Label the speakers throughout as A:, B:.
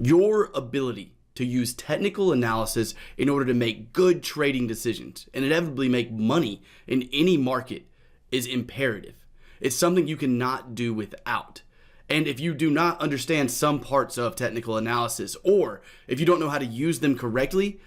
A: Your ability to use technical analysis in order to make good trading decisions and inevitably make money in any market is imperative. It's something you cannot do without. And if you do not understand some parts of technical analysis, or if you don't know how to use them correctly,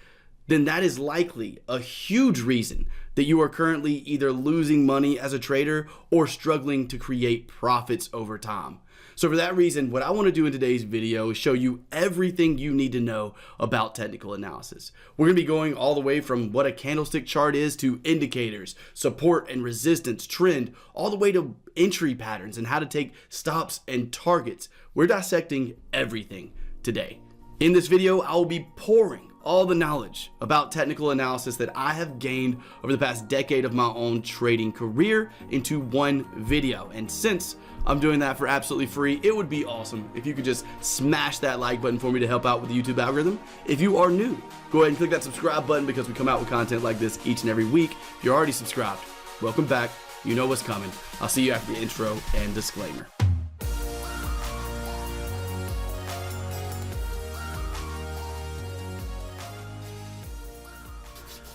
A: then that is likely a huge reason that you are currently either losing money as a trader or struggling to create profits over time. So for that reason, what I want to do in today's video is show you everything you need to know about technical analysis. We're going to be going all the way from what a candlestick chart is to indicators, support and resistance, trend, all the way to entry patterns and how to take stops and targets. We're dissecting everything today. In this video, I will be pouring all the knowledge about technical analysis that I have gained over the past decade of my own trading career into one video. And since I'm doing that for absolutely free, it would be awesome if you could just smash that like button for me to help out with the YouTube algorithm. If you are new, go ahead and click that subscribe button because we come out with content like this each and every week. If you're already subscribed, welcome back. You know what's coming. I'll see you after the intro and disclaimer.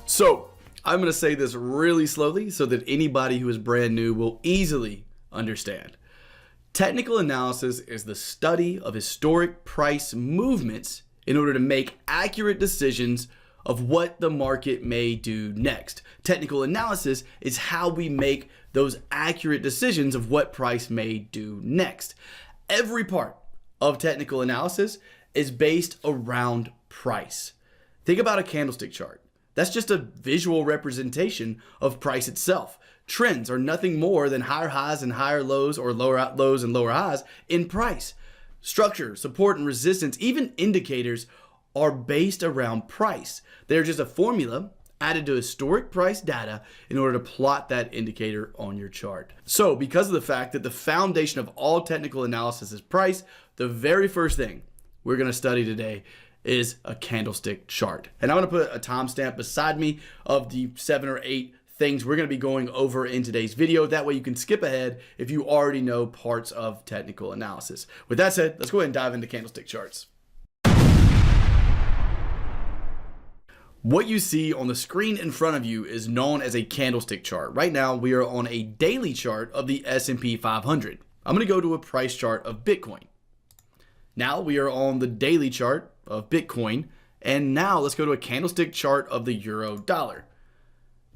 A: So I'm going to say this really slowly so that anybody who is brand new will easily understand. Technical analysis is the study of historic price movements in order to make accurate decisions of what the market may do next. Technical analysis is how we make those accurate decisions of what price may do next. Every part of technical analysis is based around price. Think about a candlestick chart. That's just a visual representation of price itself. Trends are nothing more than higher highs and higher lows, or lower lows and lower highs in price. Structure, support, and resistance, even indicators, are based around price. They're just a formula added to historic price data in order to plot that indicator on your chart. So because of the fact that the foundation of all technical analysis is price, the very first thing we're going to study today is a candlestick chart. And I'm going to put a timestamp beside me of the 7 or 8 things we're going to be going over in today's video. That way you can skip ahead if you already know parts of technical analysis. With that said, let's go ahead and dive into candlestick charts. What you see on the screen in front of you is known as a candlestick chart. Right now we are on a daily chart of the S&P 500. I'm going to go to a price chart of Bitcoin. Now we are on the daily chart of Bitcoin, and now let's go to a candlestick chart of the euro dollar.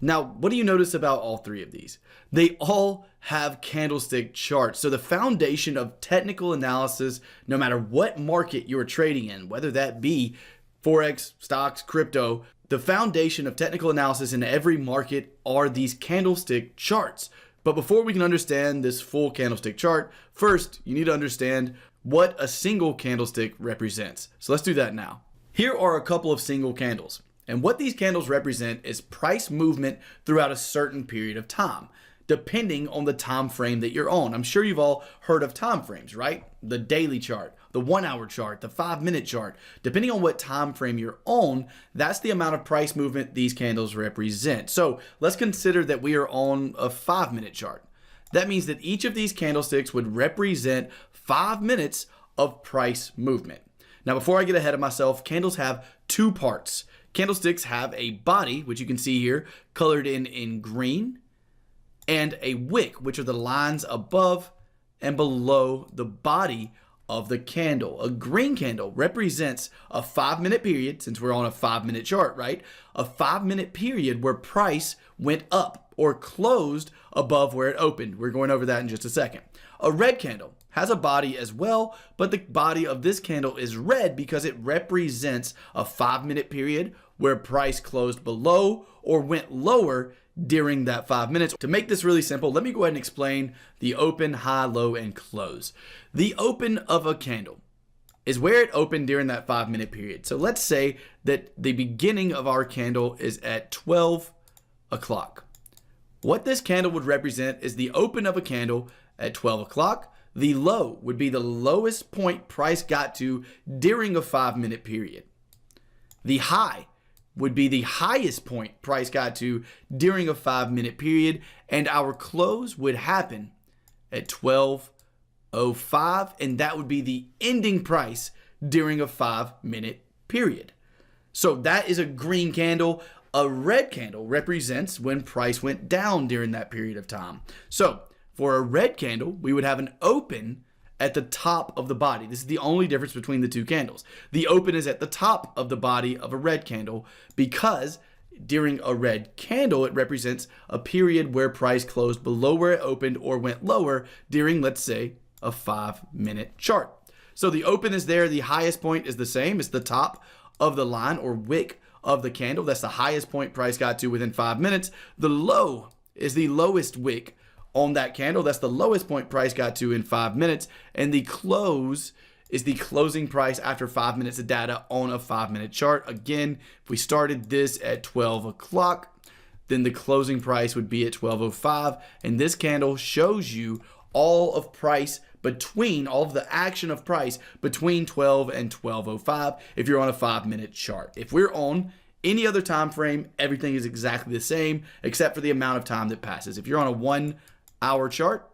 A: Now, what do you notice about all three of these? They all have candlestick charts. So the foundation of technical analysis, no matter what market you're trading in, whether that be Forex, stocks, crypto, the foundation of technical analysis in every market are these candlestick charts. But before we can understand this full candlestick chart, first you need to understand what a single candlestick represents. So let's do that now. Here are a couple of single candles. And what these candles represent is price movement throughout a certain period of time, depending on the time frame that you're on. I'm sure you've all heard of time frames, right? The daily chart, the 1 hour chart, the 5-minute chart. Depending on what time frame you're on, that's the amount of price movement these candles represent. So let's consider that we are on a 5-minute chart. That means that each of these candlesticks would represent 5 minutes of price movement. Now, before I get ahead of myself, candles have 2 parts. Candlesticks have a body, which you can see here, colored in green, and a wick, which are the lines above and below the body of the candle. A green candle represents a 5-minute period, since we're on a 5-minute chart, right? A 5-minute period where price went up or closed above where it opened. We're going over that in just a second. A red candle has a body as well, but the body of this candle is red because it represents a 5-minute period where price closed below or went lower during that 5 minutes. To make this really simple, let me go ahead and explain the open, high, low, and close. The open of a candle is where it opened during that 5-minute period. So let's say that the beginning of our candle is at 12 o'clock. What this candle would represent is the open of a candle at 12 o'clock. The low would be the lowest point price got to during a 5-minute period. The high would be the highest point price got to during a 5-minute period, and our close would happen at 12:05, and that would be the ending price during a 5-minute period. So that is a green candle. A red candle represents when price went down during that period of time. So for a red candle, we would have an open at the top of the body. This is the only difference between the two candles. The open is at the top of the body of a red candle because during a red candle, it represents a period where price closed below where it opened or went lower during, let's say, a 5-minute chart. So the open is there. The highest point is the same. It's the top of the line or wick of the candle. That's the highest point price got to within 5 minutes. The low is the lowest wick on that candle. That's the lowest point price got to in 5 minutes. And the close is the closing price after 5 minutes of data on a 5-minute chart. Again, if we started this at 12 o'clock, then the closing price would be at 12:05. And this candle shows you all of price between, all of the action of price between 12 and 12:05 if you're on a 5-minute chart. If we're on any other time frame, everything is exactly the same except for the amount of time that passes. If you're on a 1-hour chart,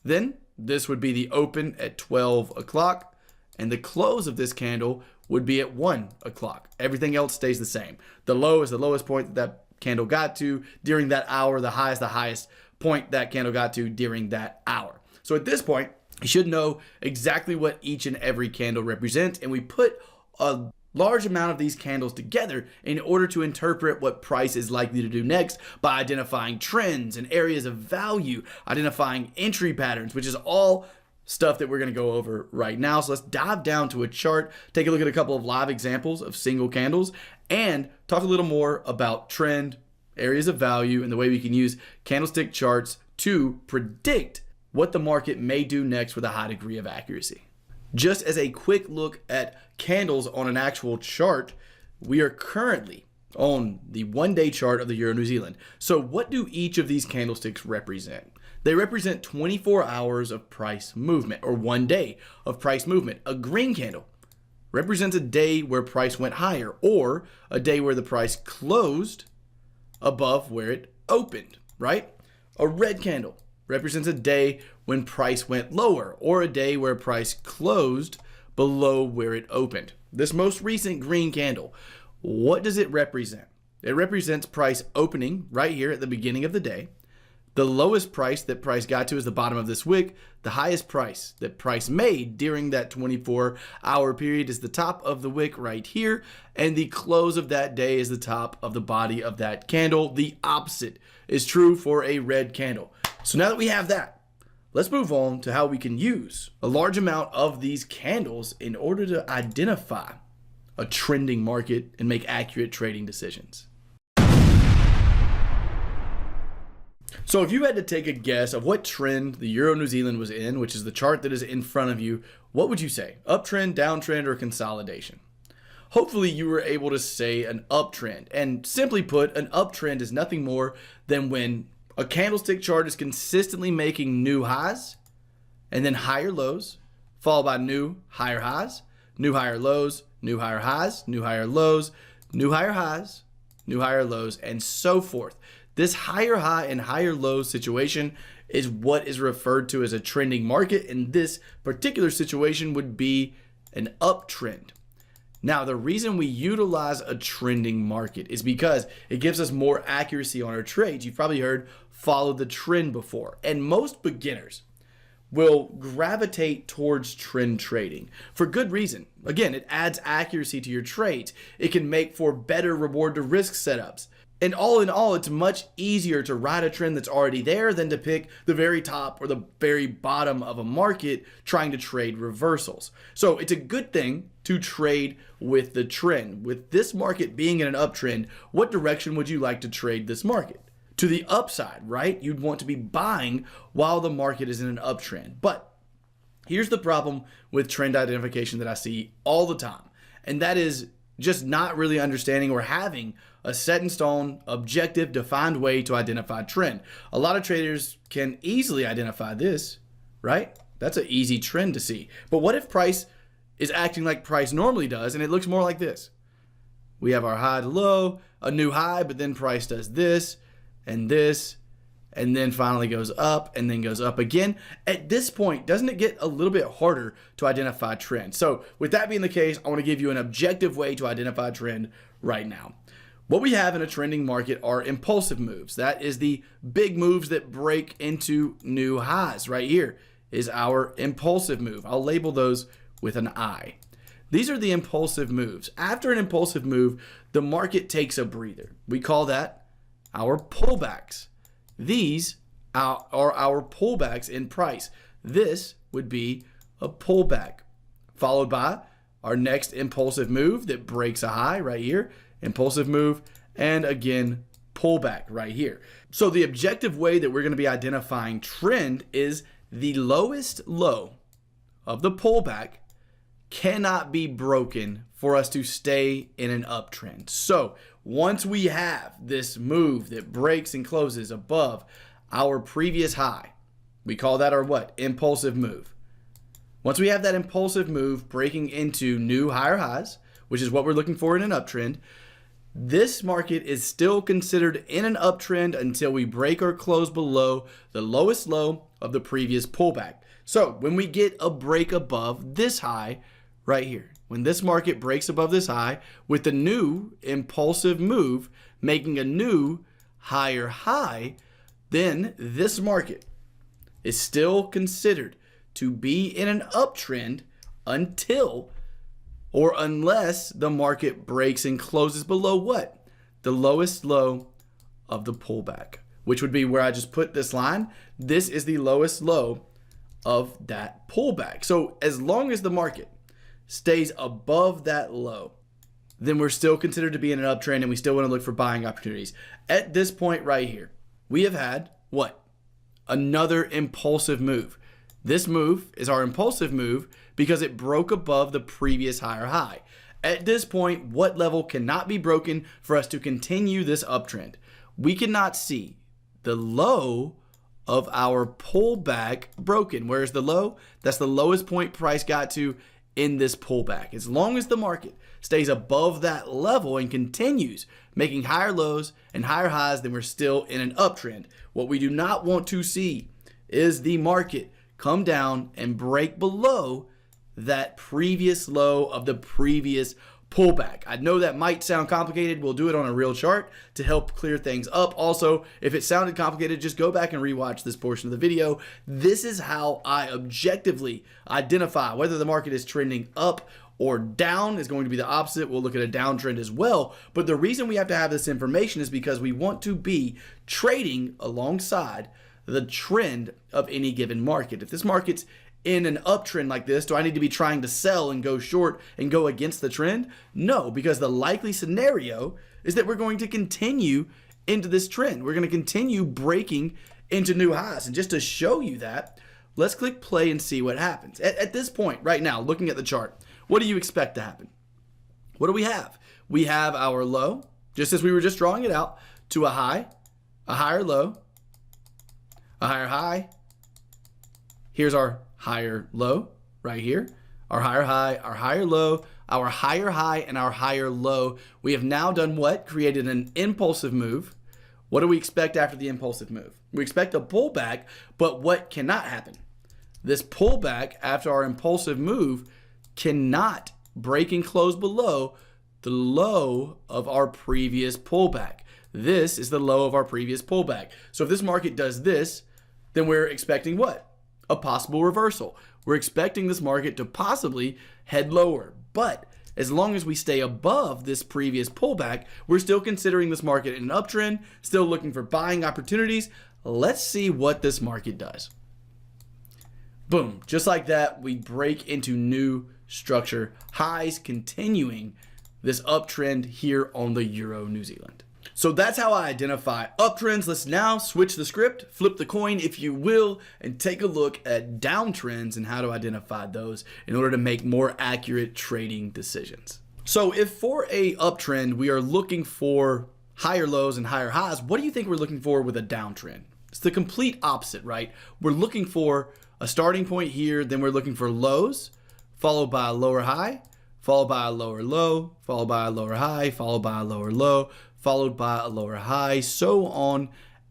A: then this would be the open at 12 o'clock and the close of this candle would be at 1 o'clock. Everything else stays the same. The low is the lowest point that candle got to during that hour. The highest point that candle got to during that hour. So at this point, you should know exactly what each and every candle represents, and we put a large amount of these candles together in order to interpret what price is likely to do next by identifying trends and areas of value, identifying entry patterns, which is all stuff that we're going to go over right now. So let's dive down to a chart, take a look at a couple of live examples of single candles, and talk a little more about trend, areas of value, and the way we can use candlestick charts to predict what the market may do next with a high degree of accuracy. Just as a quick look at candles on an actual chart, we are currently on the 1-day chart of the Euro New Zealand. So what do each of these candlesticks represent? They represent 24 hours of price movement, or 1 day of price movement. A green candle represents a day where price went higher, or a day where the price closed above where it opened, right? A red candle represents a day when price went lower, or a day where price closed below where it opened. This most recent green candle, what does it represent? It represents price opening right here at the beginning of the day. The lowest price that price got to is the bottom of this wick. The highest price that price made during that 24-hour period is the top of the wick right here. And the close of that day is the top of the body of that candle. The opposite is true for a red candle. So now that we have that, let's move on to how we can use a large amount of these candles in order to identify a trending market and make accurate trading decisions. So if you had to take a guess of what trend the Euro New Zealand was in, which is the chart that is in front of you, what would you say? Uptrend, downtrend, or consolidation? Hopefully you were able to say an uptrend. And simply put, an uptrend is nothing more than when a candlestick chart is consistently making new highs and then higher lows, followed by new higher highs, new higher lows, new higher highs, new higher lows, new higher highs, new higher lows, and so forth. This higher high and higher low situation is what is referred to as a trending market. And this particular situation would be an uptrend. Now, the reason we utilize a trending market is because it gives us more accuracy on our trades. You've probably heard follow the trend before. And most beginners will gravitate towards trend trading for good reason. Again, it adds accuracy to your trades. It can make for better reward to risk setups. And all in all, it's much easier to ride a trend that's already there than to pick the very top or the very bottom of a market trying to trade reversals. So it's a good thing to trade with the trend. With this market being in an uptrend, what direction would you like to trade this market? To the upside, right? You'd want to be buying while the market is in an uptrend. But here's the problem with trend identification that I see all the time, and that is just not really understanding or having a set in stone, objective, defined way to identify trend. A lot of traders can easily identify this, right? That's an easy trend to see. But what if price is acting like price normally does and it looks more like this? We have our high to low, a new high, but then price does this and this and then finally goes up and then goes up again. At this point, doesn't it get a little bit harder to identify trend? So with that being the case, I want to give you an objective way to identify trend right now. What we have in a trending market are impulsive moves. That is the big moves that break into new highs. Right here is our impulsive move. I'll label those with an I. These are the impulsive moves. After an impulsive move, the market takes a breather. We call that our pullbacks. These are our pullbacks in price. This would be a pullback, followed by our next impulsive move that breaks a high right here, impulsive move, and again, pullback right here. So the objective way that we're going to be identifying trend is the lowest low of the pullback cannot be broken for us to stay in an uptrend. So once we have this move that breaks and closes above our previous high, we call that our what? Impulsive move. Once we have that impulsive move breaking into new higher highs, which is what we're looking for in an uptrend, this market is still considered in an uptrend until we break or close below the lowest low of the previous pullback. So when we get a break above this high right here, when this market breaks above this high with the new impulsive move making a new higher high, then this market is still considered to be in an uptrend until or unless the market breaks and closes below what? The lowest low of the pullback, which would be where I just put this line. This is the lowest low of that pullback. So as long as the market stays above that low, then we're still considered to be in an uptrend and we still want to look for buying opportunities. At this point right here, we have had what? Another impulsive move. This move is our impulsive move because it broke above the previous higher high. At this point, what level cannot be broken for us to continue this uptrend? We cannot see the low of our pullback broken. Where's the low? That's the lowest point price got to in this pullback. As long as the market stays above that level and continues making higher lows and higher highs, then we're still in an uptrend. What we do not want to see is the market come down and break below that previous low of the previous pullback. I know that might sound complicated. We'll do it on a real chart to help clear things up. Also, if it sounded complicated, just go back and rewatch this portion of the video. This is how I objectively identify whether the market is trending up or down. Is going to be the opposite. We'll look at a downtrend as well. But the reason we have to have this information is because we want to be trading alongside the trend of any given market. If this market's in an uptrend like this, do I need to be trying to sell and go short and go against the trend? No, because the likely scenario is that we're going to continue into this trend. We're going to continue breaking into new highs. And just to show you that, let's click play and see what happens. At this point right now, looking at the chart, what do you expect to happen? What do we have? We have our low, just as we were just drawing it out, to a high, a higher low, a higher high. Here's our higher low right here, our higher high, our higher low, our higher high, and our higher low. We have now done what? Created an impulsive move. What do we expect after the impulsive move? We expect a pullback, but what cannot happen? This pullback after our impulsive move cannot break and close below the low of our previous pullback. This is the low of our previous pullback. So if this market does this, then we're expecting what? A possible reversal. We're expecting this market to possibly head lower. But as long as we stay above this previous pullback, we're still considering this market in an uptrend, still looking for buying opportunities. Let's see what this market does. Boom, just like that, we break into new structure highs, continuing this uptrend here on the Euro New Zealand. So that's how I identify uptrends. Let's now switch the script, flip the coin if you will, and take a look at downtrends and how to identify those in order to make more accurate trading decisions. So if for a uptrend we are looking for higher lows and higher highs, what do you think we're looking for with a downtrend? It's the complete opposite, right? We're looking for a starting point here, then we're looking for lows, followed by a lower high, followed by a lower low, followed by a lower high, followed by a lower low, followed by a lower high, so on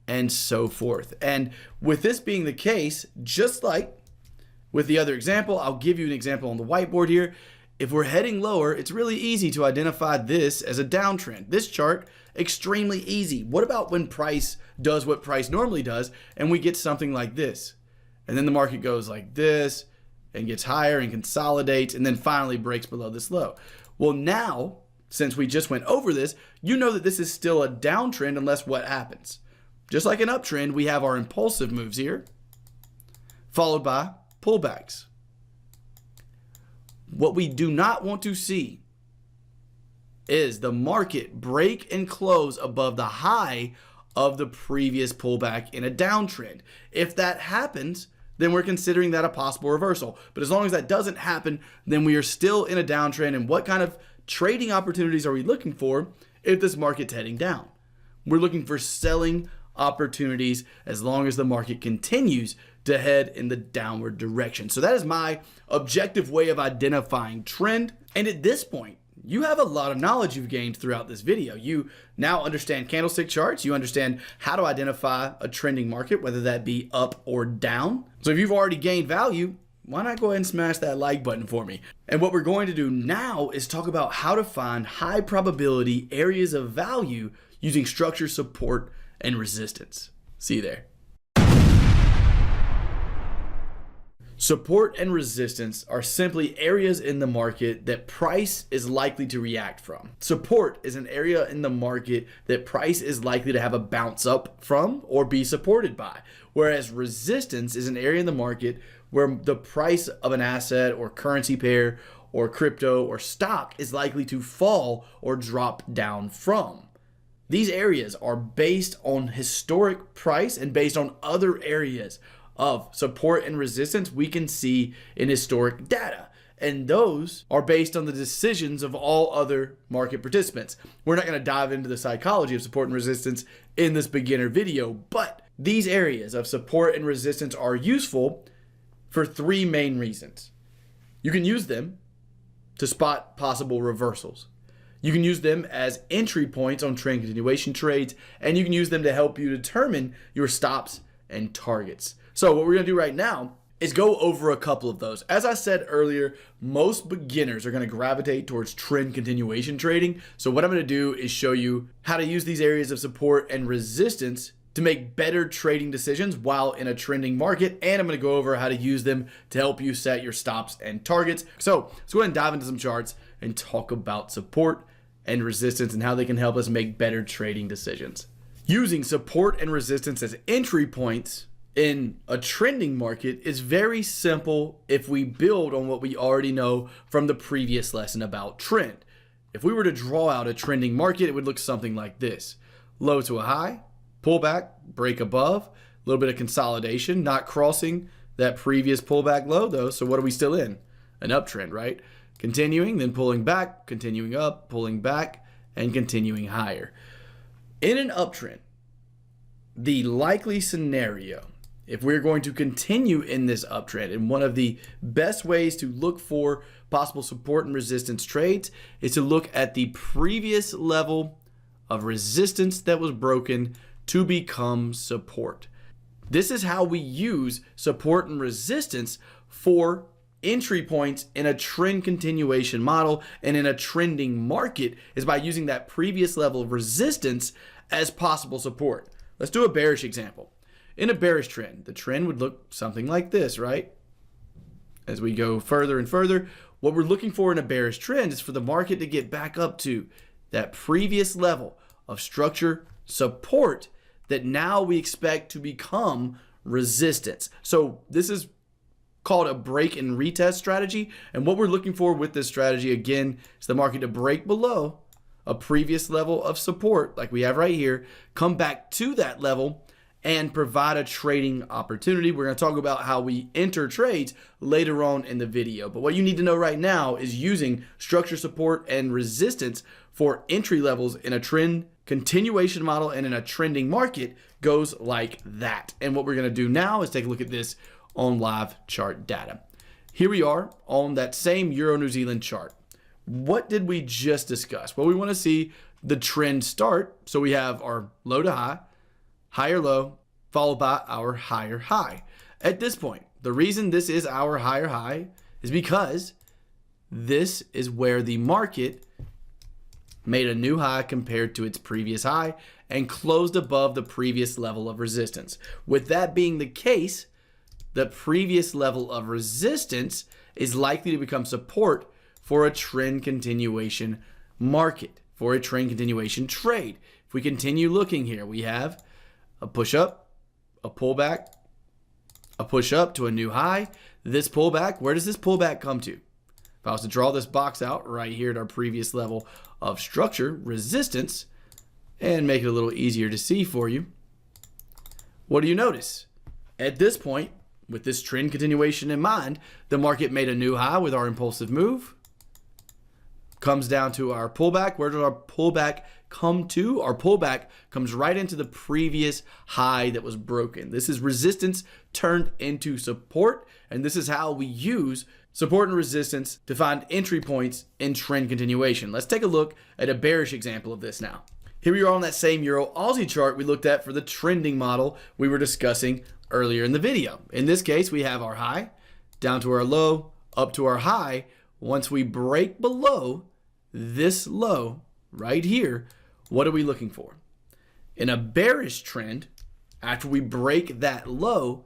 A: and so forth. And with this being the case, just like with the other example, I'll give you an example on the whiteboard here. If we're heading lower, it's really easy to identify this as a downtrend. This chart, extremely easy. What about when price does what price normally does and we get something like this? And then the market goes like this and gets higher and consolidates and then finally breaks below this low. Well, now, since we just went over this, you know that this is still a downtrend unless what happens? Just like an uptrend, we have our impulsive moves here, followed by pullbacks. What we do not want to see is the market break and close above the high of the previous pullback in a downtrend. If that happens, then we're considering that a possible reversal. But as long as that doesn't happen, then we are still in a downtrend. And what kind of trading opportunities are we looking for if this market's heading down? We're looking for selling opportunities as long as the market continues to head in the downward direction. So that is my objective way of identifying trend. And at this point, you have a lot of knowledge you've gained throughout this video. You now understand candlestick charts. You understand how to identify a trending market, whether that be up or down. So if you've already gained value, why not go ahead and smash that like button for me? And what we're going to do now is talk about how to find high probability areas of value using structure, support, and resistance. See you there. Support and resistance are simply areas in the market that price is likely to react from. Support is an area in the market that price is likely to have a bounce up from or be supported by, whereas resistance is an area in the market where the price of an asset or currency pair or crypto or stock is likely to fall or drop down from. These areas are based on historic price and based on other areas of support and resistance we can see in historic data. And those are based on the decisions of all other market participants. We're not going to dive into the psychology of support and resistance in this beginner video, but these areas of support and resistance are useful for three main reasons. You can use them to spot possible reversals. You can use them as entry points on trend continuation trades, and you can use them to help you determine your stops and targets. So what we're going to do right now is go over a couple of those. As I said earlier, most beginners are going to gravitate towards trend continuation trading. So what I'm going to do is show you how to use these areas of support and resistance to make better trading decisions while in a trending market. And I'm going to go over how to use them to help you set your stops and targets. So let's go ahead and dive into some charts and talk about support and resistance and how they can help us make better trading decisions. Using support and resistance as entry points in a trending market is very simple if we build on what we already know from the previous lesson about trend. If we were to draw out a trending market, it would look something like this. Low to a high, pullback, break above, a little bit of consolidation, not crossing that previous pullback low though. So what are we still in? An uptrend, right? Continuing, then pulling back, continuing up, pulling back, and continuing higher. In an uptrend, the likely scenario, if we're going to continue in this uptrend, and one of the best ways to look for possible support and resistance trades is to look at the previous level of resistance that was broken to become support. This is how we use support and resistance for entry points in a trend continuation model and in a trending market is by using that previous level of resistance as possible support. Let's do a bearish example. In a bearish trend, the trend would look something like this, right? As we go further and further, what we're looking for in a bearish trend is for the market to get back up to that previous level of structure support that now we expect to become resistance. So this is called a break and retest strategy. And what we're looking for with this strategy, again, is the market to break below a previous level of support like we have right here, come back to that level and provide a trading opportunity. We're going to talk about how we enter trades later on in the video. But what you need to know right now is using structure, support, and resistance for entry levels in a trend continuation model and in a trending market goes like that. And what we're going to do now is take a look at this on live chart data. Here we are on that same Euro New Zealand chart. What did we just discuss? Well, we want to see the trend start. So we have our low to high, higher low, followed by our higher high. At this point, the reason this is our higher high is because this is where the market made a new high compared to its previous high and closed above the previous level of resistance. With that being the case, the previous level of resistance is likely to become support for a trend continuation market, for a trend continuation trade. If we continue looking here, we have a push up, a pullback, a push up to a new high. This pullback, where does this pullback come to? If I was to draw this box out right here at our previous level of structure, resistance, and make it a little easier to see for you, what do you notice? At this point, with this trend continuation in mind, the market made a new high with our impulsive move. Comes down to our pullback. Where does our pullback come to? Our pullback comes right into the previous high that was broken. This is resistance turned into support, and this is how we use support and resistance to find entry points in trend continuation. Let's take a look at a bearish example of this now. Here we are on that same Euro Aussie chart we looked at for the trending model we were discussing earlier in the video. In this case, we have our high, down to our low, up to our high. Once we break below this low right here, what are we looking for? In a bearish trend, after we break that low,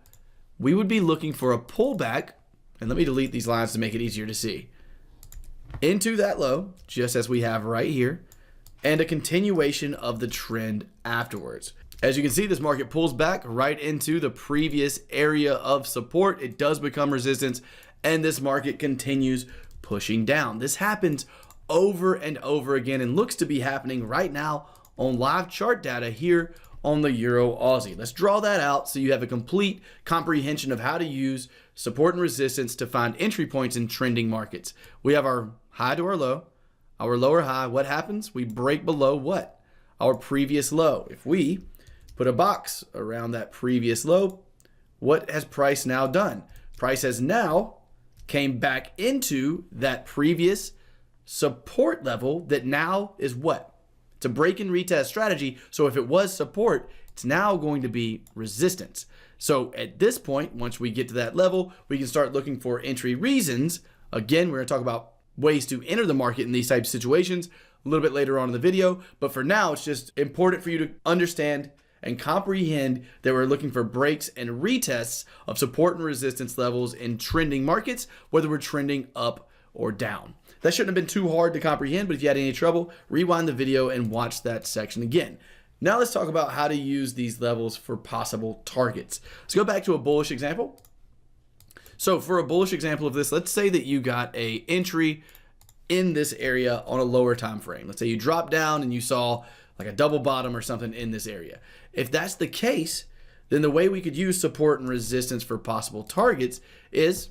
A: we would be looking for a pullback, and let me delete these lines to make it easier to see, into that low, just as we have right here, and a continuation of the trend afterwards. As you can see, this market pulls back right into the previous area of support. It does become resistance, and this market continues pushing down. This happens over and over again and looks to be happening right now on live chart data here on the Euro Aussie. Let's draw that out so you have a complete comprehension of how to use support and resistance to find entry points in trending markets. We have our high to our low, our lower high. What happens? We break below what? Our previous low. If we put a box around that previous low, what has price now done? Price has now came back into that previous support level that now is what? It's a break and retest strategy. So if it was support, it's now going to be resistance. So at this point, once we get to that level, we can start looking for entry reasons. Again, we're going to talk about ways to enter the market in these types of situations a little bit later on in the video. But for now, it's just important for you to understand and comprehend that we're looking for breaks and retests of support and resistance levels in trending markets, whether we're trending up or down. That shouldn't have been too hard to comprehend, but if you had any trouble, rewind the video and watch that section again. Now let's talk about how to use these levels for possible targets. Let's go back to a bullish example. So for a bullish example of this, let's say that you got a entry in this area on a lower time frame. Let's say you dropped down and you saw like a double bottom or something in this area. If that's the case, then the way we could use support and resistance for possible targets is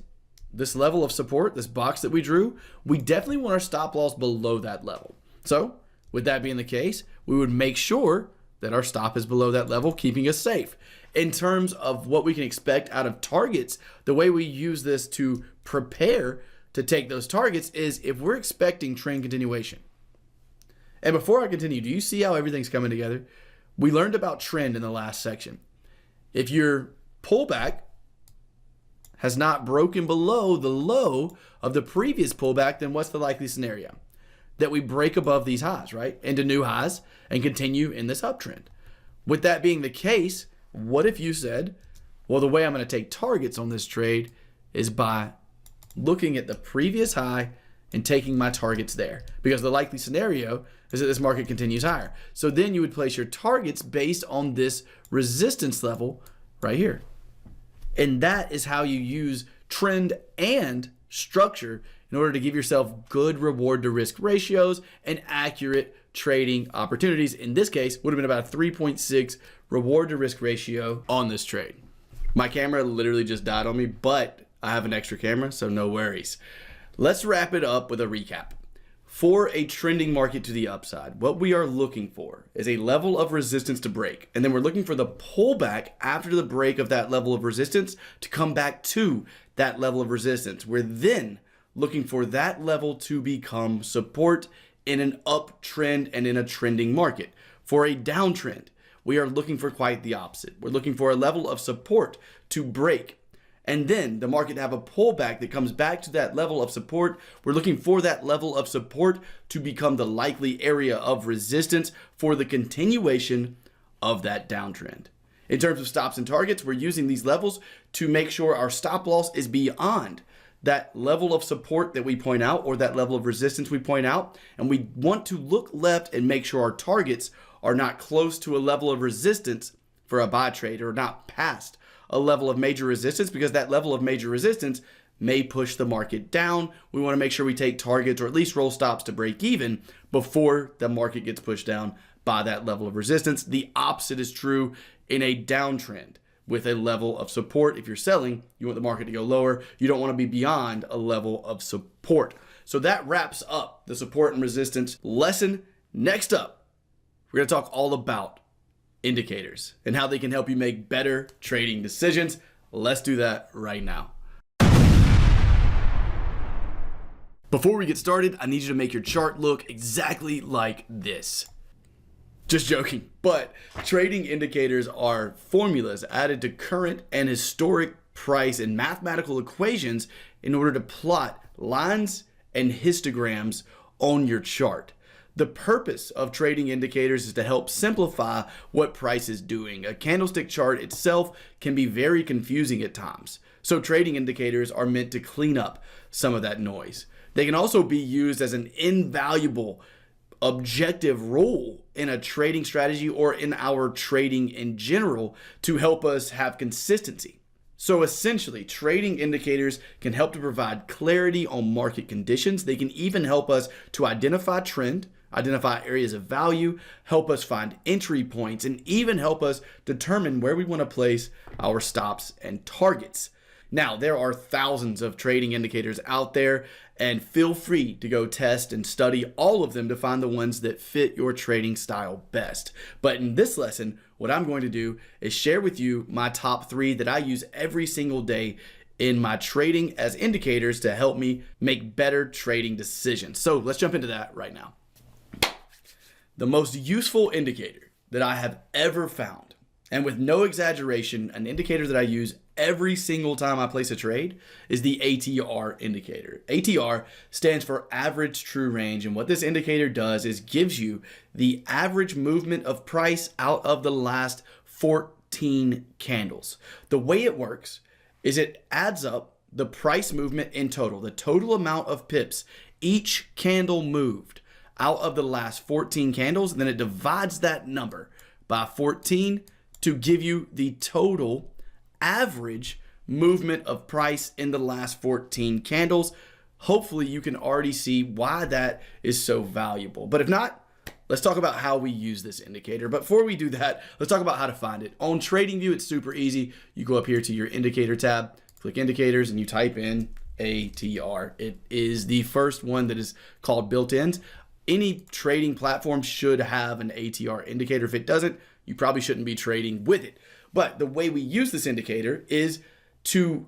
A: this level of support, this box that we drew. We definitely want our stop loss below that level. So with that being the case, we would make sure that our stop is below that level, keeping us safe. In terms of what we can expect out of targets, the way we use this to prepare to take those targets is if we're expecting trend continuation. And before I continue, do you see how everything's coming together? We learned about trend in the last section. If your pullback has not broken below the low of the previous pullback, then what's the likely scenario? That we break above these highs, right? Into new highs and continue in this uptrend. With that being the case, what if you said, well, the way I'm going to take targets on this trade is by looking at the previous high and taking my targets there, because the likely scenario is that this market continues higher. So then you would place your targets based on this resistance level right here. And that is how you use trend and structure in order to give yourself good reward to risk ratios and accurate trading opportunities. In this case, would have been about a 3.6 reward to risk ratio on this trade. My camera literally just died on me, but I have an extra camera, so no worries. Let's wrap it up with a recap. For a trending market to the upside, what we are looking for is a level of resistance to break. And then we're looking for the pullback after the break of that level of resistance to come back to that level of resistance. We're then looking for that level to become support in an uptrend and in a trending market. For a downtrend, we are looking for quite the opposite. We're looking for a level of support to break, and then the market to have a pullback that comes back to that level of support. We're looking for that level of support to become the likely area of resistance for the continuation of that downtrend. In terms of stops and targets, we're using these levels to make sure our stop loss is beyond that level of support that we point out or that level of resistance we point out. And we want to look left and make sure our targets are not close to a level of resistance for a buy trade, or not past a level of major resistance, because that level of major resistance may push the market down. We want to make sure we take targets or at least roll stops to break even before the market gets pushed down by that level of resistance. The opposite is true in a downtrend with a level of support. If you're selling, you want the market to go lower. You don't want to be beyond a level of support. So that wraps up the support and resistance lesson. Next up, we're going to talk all about indicators and how they can help you make better trading decisions. Let's do that right now. Before we get started, I need you to make your chart look exactly like this. Just joking, but trading indicators are formulas added to current and historic price and mathematical equations in order to plot lines and histograms on your chart. The purpose of trading indicators is to help simplify what price is doing. A candlestick chart itself can be very confusing at times. So trading indicators are meant to clean up some of that noise. They can also be used as an invaluable objective role in a trading strategy or in our trading in general to help us have consistency. So essentially, trading indicators can help to provide clarity on market conditions. They can even help us to identify trend, identify areas of value, help us find entry points, and even help us determine where we want to place our stops and targets. Now, there are thousands of trading indicators out there, and feel free to go test and study all of them to find the ones that fit your trading style best. But in this lesson, what I'm going to do is share with you my top 3 that I use every single day in my trading as indicators to help me make better trading decisions. So let's jump into that right now. The most useful indicator that I have ever found, and with no exaggeration, an indicator that I use every single time I place a trade, is the ATR indicator. ATR stands for average true range, and what this indicator does is gives you the average movement of price out of the last 14 candles. The way it works is it adds up the price movement in total, the total amount of pips each candle moved out of the last 14 candles, and then it divides that number by 14 to give you the total average movement of price in the last 14 candles. Hopefully you can already see why that is so valuable. But if not, let's talk about how we use this indicator. But before we do that, let's talk about how to find it. On TradingView, it's super easy. You go up here to your indicator tab, click indicators, and you type in ATR. It is the first one that is called built-ins. Any trading platform should have an ATR indicator. If it doesn't, you probably shouldn't be trading with it. But the way we use this indicator is to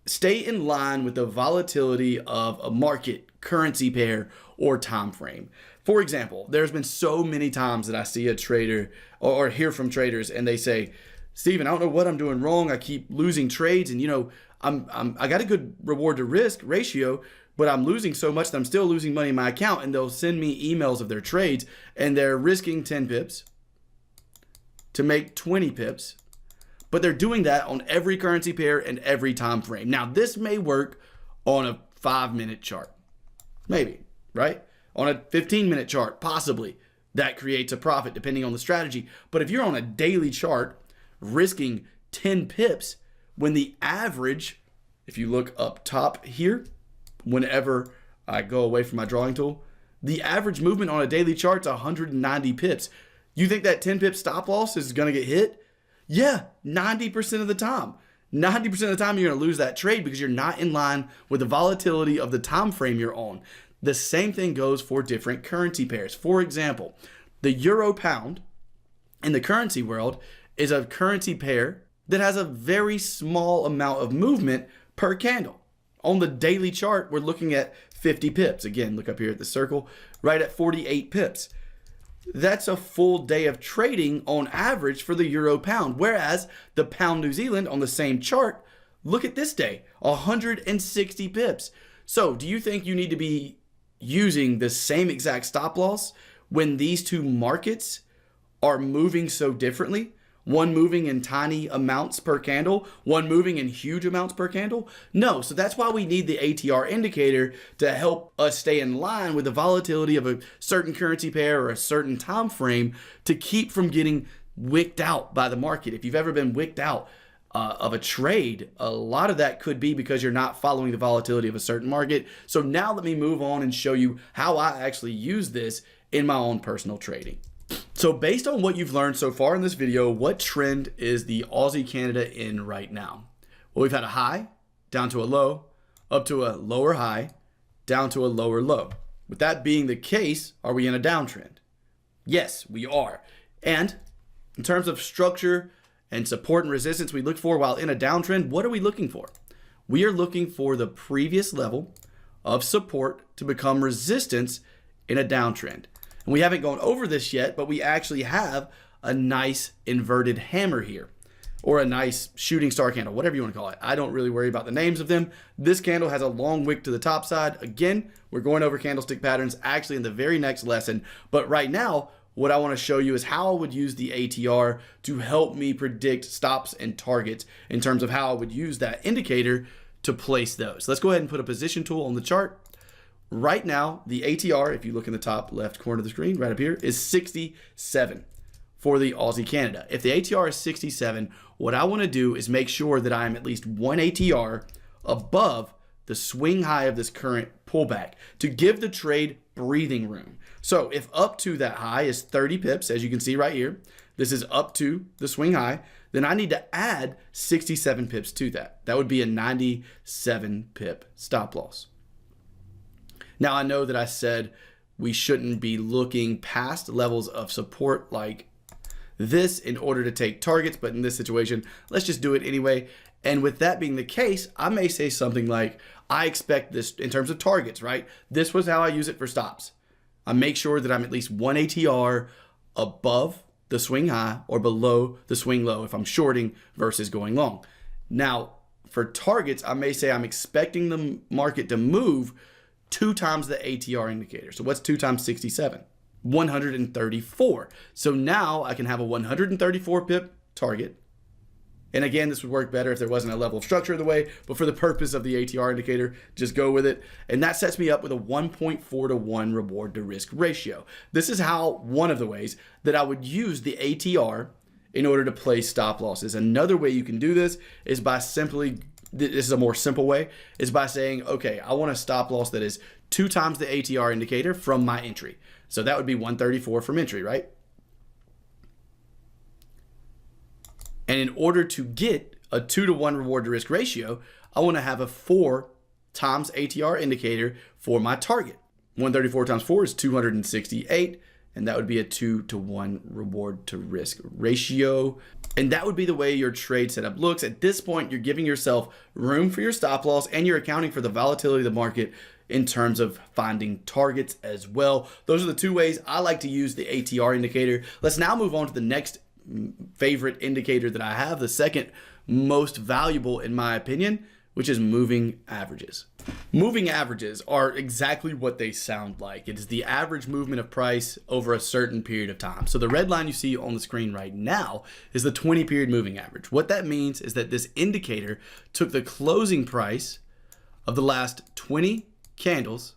A: stay in line with the volatility of a market, currency pair, or time frame. For example, there's been so many times that I see a trader or hear from traders and they say, Steven, I don't know what I'm doing wrong. I keep losing trades, and I got a good reward to risk ratio, but I'm losing so much that I'm still losing money in my account. And they'll send me emails of their trades, and they're risking 10 pips to make 20 pips, but they're doing that on every currency pair and every time frame. Now, this may work on a 5-minute chart, maybe, right? On a 15-minute chart, possibly, that creates a profit depending on the strategy. But if you're on a daily chart risking 10 pips, when the average, if you look up top here, whenever I go away from my drawing tool, the average movement on a daily chart is 190 pips. You think that 10 pip stop loss is going to get hit? Yeah, 90% of the time. 90% of the time you're going to lose that trade because you're not in line with the volatility of the time frame you're on. The same thing goes for different currency pairs. For example, the euro pound in the currency world is a currency pair that has a very small amount of movement per candle. On the daily chart, we're looking at 50 pips. Again, look up here at the circle, right at 48 pips. that's a full day of trading on average for the euro pound. Whereas the pound New Zealand on the same chart, look at this day, 160 pips. So do you think you need to be using the same exact stop loss when these two markets are moving so differently? One moving in tiny amounts per candle, one moving in huge amounts per candle? No, so that's why we need the ATR indicator to help us stay in line with the volatility of a certain currency pair or a certain time frame to keep from getting wicked out by the market. If you've ever been wicked out of a trade, a lot of that could be because you're not following the volatility of a certain market. So now let me move on and show you how I actually use this in my own personal trading. So based on what you've learned so far in this video, what trend is the Aussie Canada in right now? Well, we've had a high, down to a low, up to a lower high, down to a lower low. With that being the case, are we in a downtrend? Yes, we are. And in terms of structure and support and resistance we look for while in a downtrend, what are we looking for? We are looking for the previous level of support to become resistance in a downtrend. And we haven't gone over this yet, but we actually have a nice inverted hammer here, or a nice shooting star candle, whatever you want to call it. I don't really worry about the names of them. This candle has a long wick to the top side. Again, we're going over candlestick patterns actually in the very next lesson. But right now, what I want to show you is how I would use the ATR to help me predict stops and targets in terms of how I would use that indicator to place those. Let's go ahead and put a position tool on the chart. Right now, the ATR, if you look in the top left corner of the screen, right up here, is 67 for the Aussie Canada. If the ATR is 67, what I want to do is make sure that I am at least one ATR above the swing high of this current pullback to give the trade breathing room. So if up to that high is 30 pips, as you can see right here, this is up to the swing high, then I need to add 67 pips to that. That would be a 97 pip stop loss. Now, I know that I said we shouldn't be looking past levels of support like this in order to take targets, but in this situation, let's just do it anyway. And with that being the case, I may say something like, I expect this in terms of targets, right? This was how I use it for stops. I make sure that I'm at least one ATR above the swing high or below the swing low if I'm shorting versus going long. Now, for targets, I may say I'm expecting the market to move 2 times the ATR indicator. So what's 2 times 67? 134. So now I can have a 134 pip target. And again, this would work better if there wasn't a level of structure in the way, but for the purpose of the ATR indicator, just go with it. And that sets me up with a 1.4 to 1 reward to risk ratio. This is how one of the ways that I would use the ATR in order to place stop losses. Another way you can do this is by simply, this is a more simple way, is by saying, okay, I want a stop loss that is 2 times the ATR indicator from my entry. So that would be 134 from entry, right? And in order to get a 2 to 1 reward to risk ratio, I want to have a 4 times ATR indicator for my target. 134 times 4 is 268. And that would be a 2 to 1 reward to risk ratio. And that would be the way your trade setup looks. At this point, you're giving yourself room for your stop loss and you're accounting for the volatility of the market in terms of finding targets as well. Those are the 2 ways I like to use the ATR indicator. Let's now move on to the next favorite indicator that I have, the second most valuable in my opinion, which is moving averages. Moving averages are exactly what they sound like. It is the average movement of price over a certain period of time. So the red line you see on the screen right now is the 20-period moving average. What that means is that this indicator took the closing price of the last 20 candles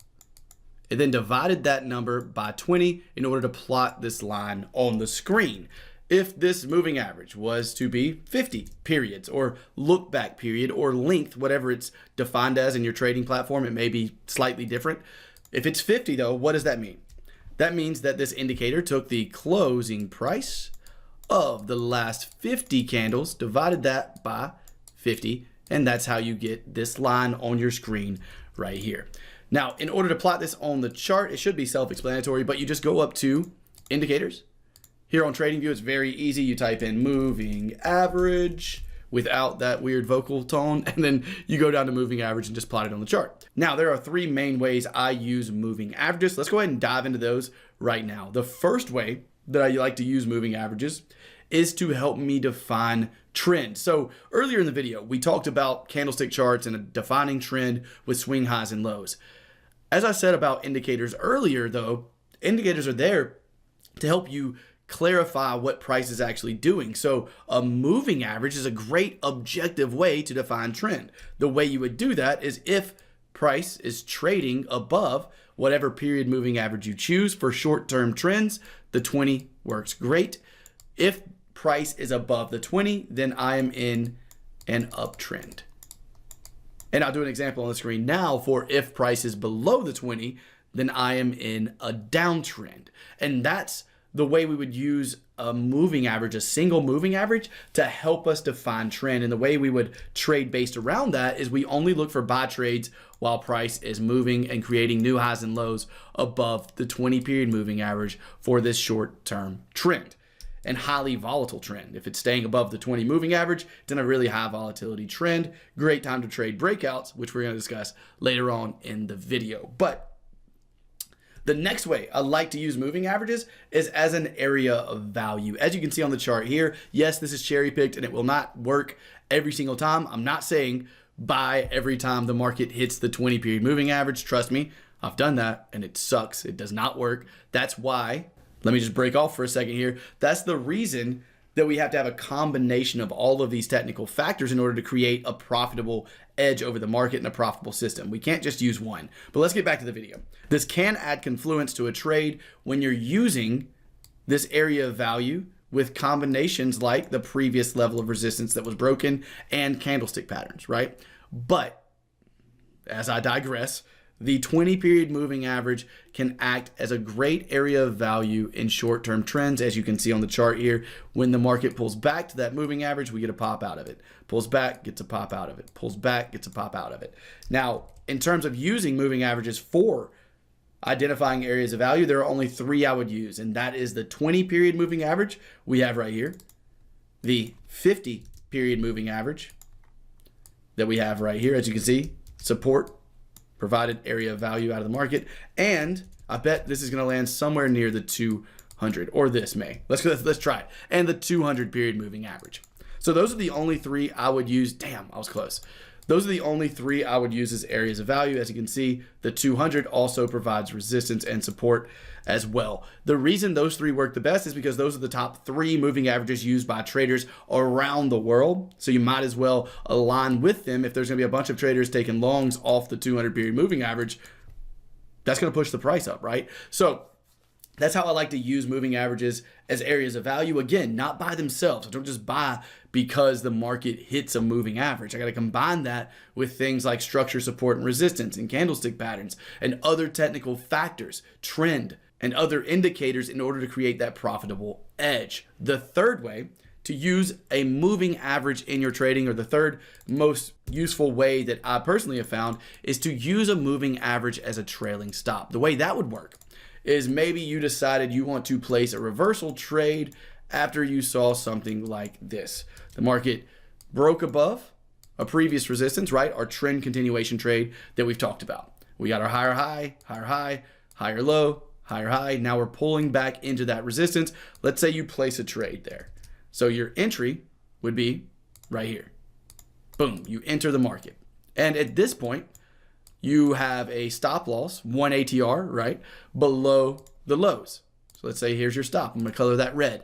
A: and then divided that number by 20 in order to plot this line on the screen. If this moving average was to be 50 periods or look back period or length, whatever it's defined as in your trading platform, it may be slightly different. If it's 50 though, what does that mean? That means that this indicator took the closing price of the last 50 candles, divided that by 50, and that's how you get this line on your screen right here. Now, in order to plot this on the chart, it should be self-explanatory, but you just go up to indicators. Here on TradingView, it's very easy. You type in moving average, without that weird vocal tone, and then you go down to moving average and just plot it on the chart. Now, there are three main ways I use moving averages. Let's go ahead and dive into those right now. The first way that I like to use moving averages is to help me define trend. So earlier in the video, we talked about candlestick charts and a defining trend with swing highs and lows. As I said about indicators earlier, though, indicators are there to help you clarify what price is actually doing. So a moving average is a great objective way to define trend. The way you would do that is if price is trading above whatever period moving average you choose. For short-term trends, the 20 works great. If price is above the 20, then I am in an uptrend. And I'll do an example on the screen now for if price is below the 20, then I am in a downtrend. And that's the way we would use a moving average, a single moving average, to help us define trend. And the way we would trade based around that is we only look for buy trades while price is moving and creating new highs and lows above the 20 period moving average for this short-term trend and highly volatile trend. If it's staying above the 20 moving average, it's in a really high volatility trend. Great time to trade breakouts, which we're going to discuss later on in the video. But the next way I like to use moving averages is as an area of value. As you can see on the chart here, yes, this is cherry picked and it will not work every single time. I'm not saying buy every time the market hits the 20 period moving average. Trust me, I've done that and it sucks. It does not work. That's why, let me just break off for a second here. That's the reason that we have to have a combination of all of these technical factors in order to create a profitable edge over the market and a profitable system. We can't just use one. But let's get back to the video. This can add confluence to a trade when you're using this area of value with combinations like the previous level of resistance that was broken and candlestick patterns, right? But as I digress, the 20 period moving average can act as a great area of value in short-term trends. As you can see on the chart here, when the market pulls back to that moving average, we get a pop out of it. Pulls back, gets a pop out of it. Pulls back, gets a pop out of it. Now, in terms of using moving averages for identifying areas of value, there are only three I would use, and that is the 20 period moving average we have right here, the 50 period moving average that we have right here, as you can see, support, provided area of value out of the market, and I bet this is going to land somewhere near the 200, or this may. Let's try it. And the 200 period moving average. So those are the only three I would use. Damn, I was close. Those are the only three I would use as areas of value. As you can see, the 200 also provides resistance and support as well. The reason those three work the best is because those are the top three moving averages used by traders around the world. So you might as well align with them. If there's going to be a bunch of traders taking longs off the 200 period moving average, that's going to push the price up, right? So that's how I like to use moving averages as areas of value. Again, not by themselves. I don't just buy because the market hits a moving average. I got to combine that with things like structure, support, and resistance, and candlestick patterns, and other technical factors, trend, and other indicators in order to create that profitable edge. The third way to use a moving average in your trading, or the third most useful way that I personally have found, is to use a moving average as a trailing stop. The way that would work is maybe you decided you want to place a reversal trade after you saw something like this. The market broke above a previous resistance, right? Our trend continuation trade that we've talked about. We got our higher high, higher low, higher high. Now we're pulling back into that resistance. Let's say you place a trade there. So your entry would be right here. Boom, you enter the market. And at this point, you have a stop loss, 1 ATR, right, below the lows. So let's say here's your stop. I'm going to color that red.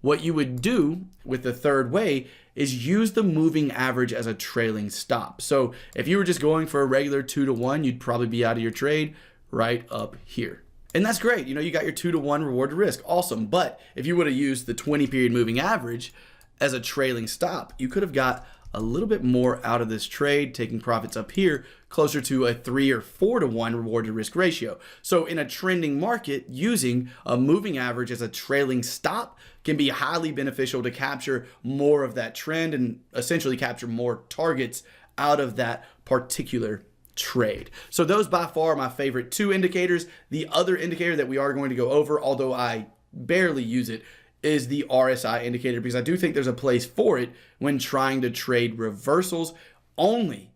A: What you would do with the third way is use the moving average as a trailing stop. So if you were just going for a regular 2-to-1, you'd probably be out of your trade right up here. And that's great. You know, you got your 2-to-1 reward to risk. Awesome. But if you would have used the 20 period moving average as a trailing stop, you could have got a little bit more out of this trade, taking profits up here closer to a 3 or 4-to-1 reward to risk ratio. So in a trending market, using a moving average as a trailing stop can be highly beneficial to capture more of that trend and essentially capture more targets out of that particular trade. So those by far are my favorite two indicators. The other indicator that we are going to go over, although I barely use it, is the RSI indicator, because I do think there's a place for it when trying to trade reversals, only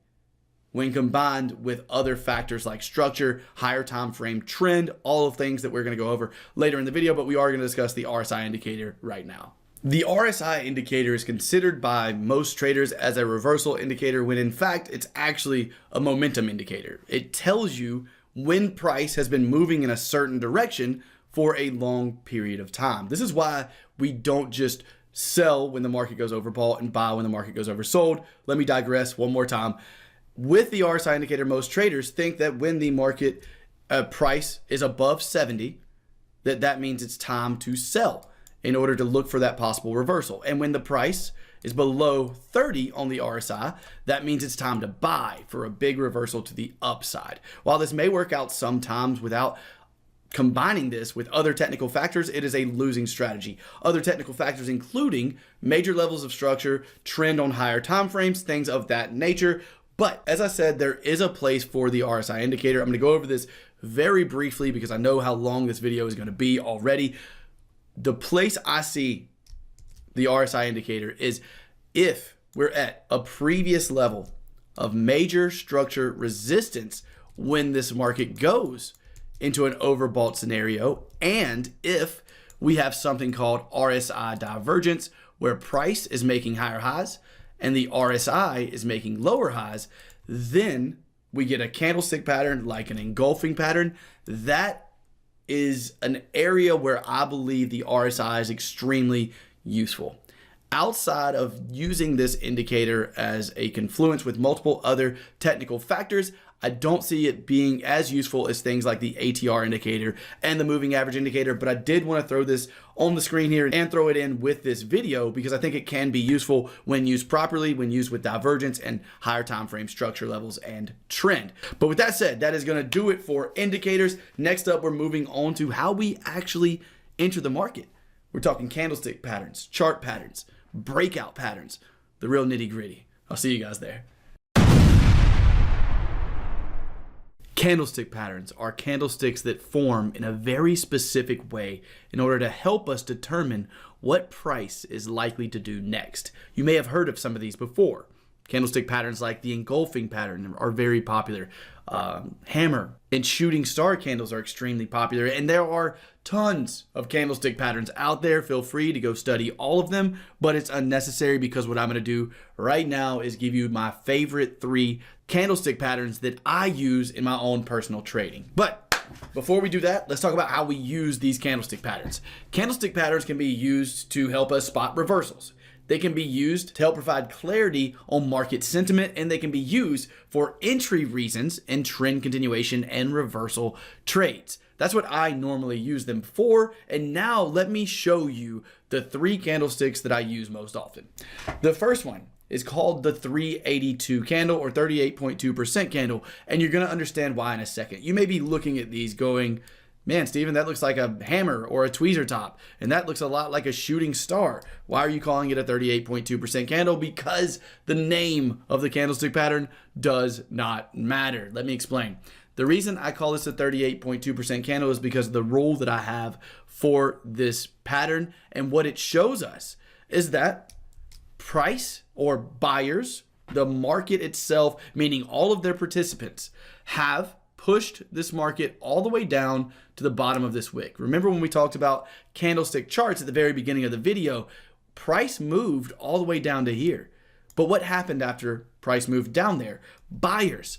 A: when combined with other factors like structure, higher time frame, trend, all of things that we're going to go over later in the video, but we are going to discuss the RSI indicator right now. The RSI indicator is considered by most traders as a reversal indicator when in fact it's actually a momentum indicator. It tells you when price has been moving in a certain direction for a long period of time. This is why we don't just sell when the market goes overbought and buy when the market goes oversold. Let me digress one more time. With the RSI indicator, most traders think that when the market price is above 70, that means it's time to sell in order to look for that possible reversal. And when the price is below 30 on the RSI, that means it's time to buy for a big reversal to the upside. While this may work out sometimes without combining this with other technical factors, it is a losing strategy. Other technical factors including major levels of structure, trend on higher time frames, things of that nature. But as I said, there is a place for the RSI indicator. I'm going to go over this very briefly because I know how long this video is going to be already. The place I see the RSI indicator is if we're at a previous level of major structure resistance when this market goes into an overbought scenario, and if we have something called RSI divergence where price is making higher highs and the RSI is making lower highs, then we get a candlestick pattern like an engulfing pattern. That is an area where I believe the RSI is extremely useful. Outside of using this indicator as a confluence with multiple other technical factors, I don't see it being as useful as things like the ATR indicator and the moving average indicator, but I did want to throw this on the screen here and throw it in with this video because I think it can be useful when used properly, when used with divergence and higher time frame structure levels and trend. But with that said, that is going to do it for indicators. Next up, we're moving on to how we actually enter the market. We're talking candlestick patterns, chart patterns, breakout patterns, the real nitty gritty. I'll see you guys there. Candlestick patterns are candlesticks that form in a very specific way in order to help us determine what price is likely to do next. You may have heard of some of these before. Candlestick patterns like the engulfing pattern are very popular. Hammer and shooting star candles are extremely popular, and there are tons of candlestick patterns out there. Feel free to go study all of them, but it's unnecessary because what I'm going to do right now is give you my favorite 3 candlestick patterns that I use in my own personal trading. But before we do that, let's talk about how we use these candlestick patterns. Candlestick patterns can be used to help us spot reversals. They can be used to help provide clarity on market sentiment, and they can be used for entry reasons and trend continuation and reversal trades. That's what I normally use them for. And now let me show you the 3 candlesticks that I use most often. The first one is called the 382 candle or 38.2% candle, and you're going to understand why in a second. You may be looking at these going, man, Steven, that looks like a hammer or a tweezer top, and that looks a lot like a shooting star. Why are you calling it a 38.2% candle? Because the name of the candlestick pattern does not matter. Let me explain. The reason I call this a 38.2% candle is because of the rule that I have for this pattern, and what it shows us is that price or buyers, the market itself, meaning all of their participants, have pushed this market all the way down to the bottom of this wick. Remember when we talked about candlestick charts at the very beginning of the video, price moved all the way down to here. But what happened after price moved down there? Buyers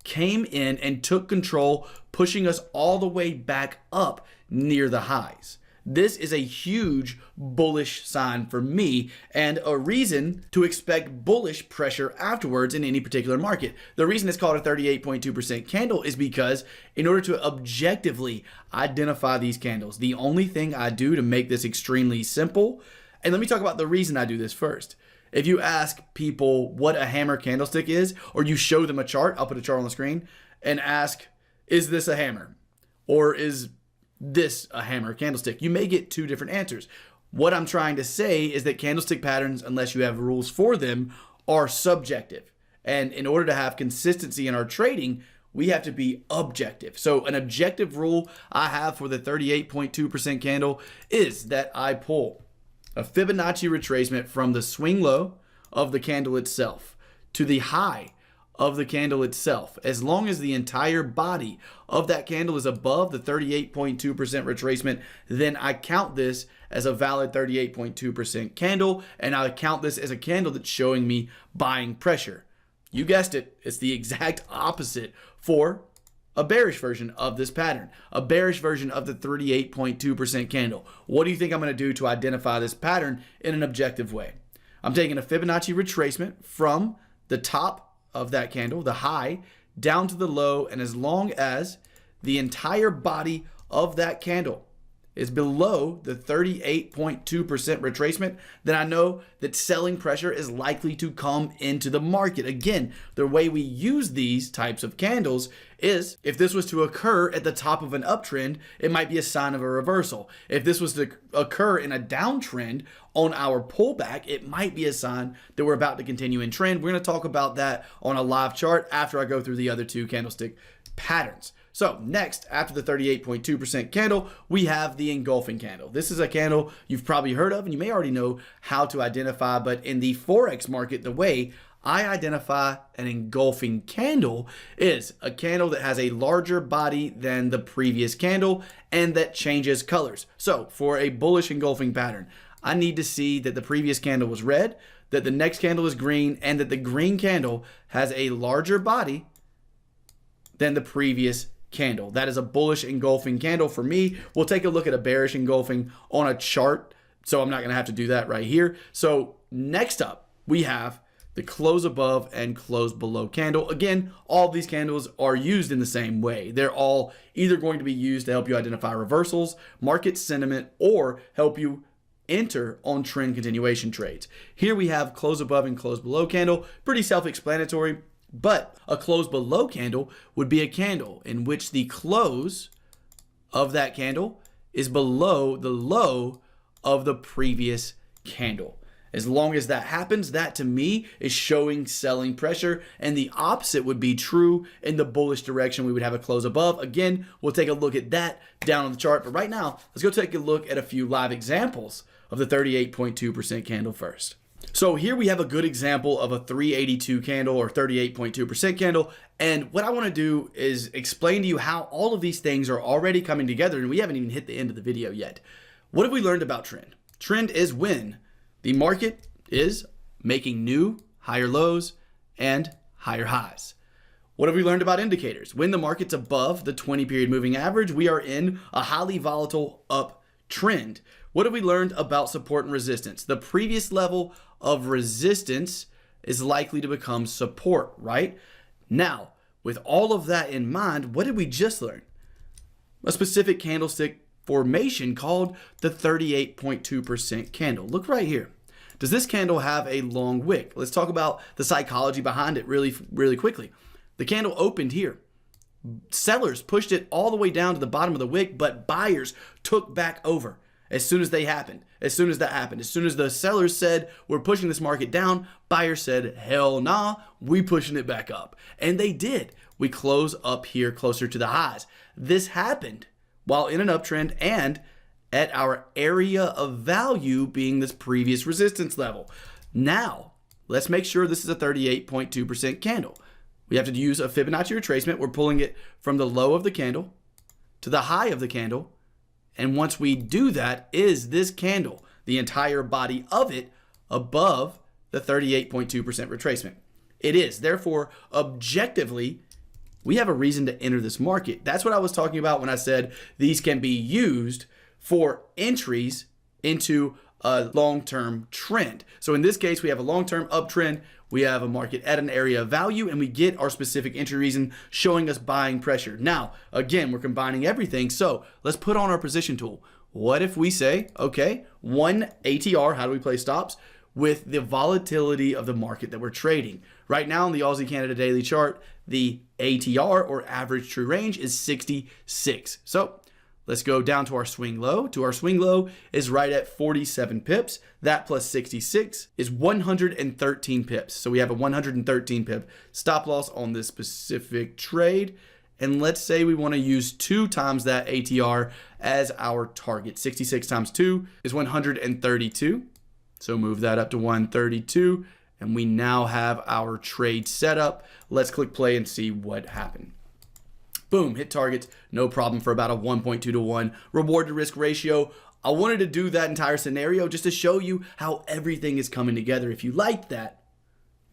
A: came in and took control, pushing us all the way back up near the highs. This is a huge bullish sign for me and a reason to expect bullish pressure afterwards in any particular market. The reason it's called a 38.2% candle is because in order to objectively identify these candles, the only thing I do to make this extremely simple, and let me talk about the reason I do this first. If you ask people what a hammer candlestick is, or you show them a chart, I'll put a chart on the screen, and ask, is this a hammer? Or is this a hammer candlestick? You may get 2 different answers. What I'm trying to say is that candlestick patterns, unless you have rules for them, are subjective. And in order to have consistency in our trading, we have to be objective. So an objective rule I have for the 38.2% candle is that I pull a Fibonacci retracement from the swing low of the candle itself to the high of the candle itself. As long as the entire body of that candle is above the 38.2% retracement, then I count this as a valid 38.2% candle, and I count this as a candle that's showing me buying pressure. You guessed it, it's the exact opposite for a bearish version of this pattern, a bearish version of the 38.2% candle. What do you think I'm going to do to identify this pattern in an objective way? I'm taking a Fibonacci retracement from the top of that candle, the high, down to the low, and as long as the entire body of that candle is below the 38.2% retracement, then I know that selling pressure is likely to come into the market. Again, the way we use these types of candles is if this was to occur at the top of an uptrend, it might be a sign of a reversal. If this was to occur in a downtrend on our pullback, it might be a sign that we're about to continue in trend. We're going to talk about that on a live chart after I go through the other two candlestick patterns. So next, after the 38.2% candle, we have the engulfing candle. This is a candle you've probably heard of and you may already know how to identify, but in the Forex market, the way I identify an engulfing candle is a candle that has a larger body than the previous candle and that changes colors. So for a bullish engulfing pattern, I need to see that the previous candle was red, that the next candle is green, and that the green candle has a larger body than the previous candle. That is a bullish engulfing candle for me. We'll take a look at a bearish engulfing on a chart, so I'm not going to have to do that right here. So next up, we have the close above and close below candle. Again, all of these candles are used in the same way. They're all either going to be used to help you identify reversals, market sentiment, or help you enter on trend continuation trades. Here we have close above and close below candle. Pretty self-explanatory. But a close below candle would be a candle in which the close of that candle is below the low of the previous candle. As long as that happens, that to me is showing selling pressure, and the opposite would be true in the bullish direction. We would have a close above. Again, we'll take a look at that down on the chart. But right now, let's go take a look at a few live examples of the 38.2% candle first. So here we have a good example of a 382 candle or 38.2% candle. And what I want to do is explain to you how all of these things are already coming together, and we haven't even hit the end of the video yet. What have we learned about trend? Trend is when the market is making new higher lows and higher highs. What have we learned about indicators? When the market's above the 20-period moving average, we are in a highly volatile uptrend. What have we learned about support and resistance? The previous level of resistance is likely to become support, right? Now, with all of that in mind, what did we just learn? A specific candlestick formation called the 38.2% candle. Look right here. Does this candle have a long wick? Let's talk about the psychology behind it really quickly. The candle opened here. Sellers pushed it all the way down to the bottom of the wick, but buyers took back over. As soon as that happened, as soon as the sellers said, we're pushing this market down, buyers said, hell nah, we pushing it back up. And they did. We close up here closer to the highs. This happened while in an uptrend and at our area of value being this previous resistance level. Now, let's make sure this is a 38.2% candle. We have to use a Fibonacci retracement. We're pulling it from the low of the candle to the high of the candle. And once we do that, is this candle, the entire body of it, above the 38.2% retracement? It is. Therefore, objectively, we have a reason to enter this market. That's what I was talking about when I said these can be used for entries into a long-term trend. So in this case, we have a long-term uptrend. We have a market at an area of value, and we get our specific entry reason showing us buying pressure. Now, again, we're combining everything. So let's put on our position tool. What if we say, okay, one ATR, how do we play stops? With the volatility of the market that we're trading. Right now on the Aussie Canada daily chart, the ATR or average true range is 66. So Let's go down to our swing low. Our swing low is right at 47 pips. That plus 66 is 113 pips. So we have a 113 pip stop loss on this specific trade. And let's say we want to use 2 times that ATR as our target. 66 times 2 is 132. So move that up to 132. And we now have our trade set up. Let's click play and see what happened. Boom, hit targets, no problem for about a 1.2 to 1 reward to risk ratio. I wanted to do that entire scenario just to show you how everything is coming together. If you like that,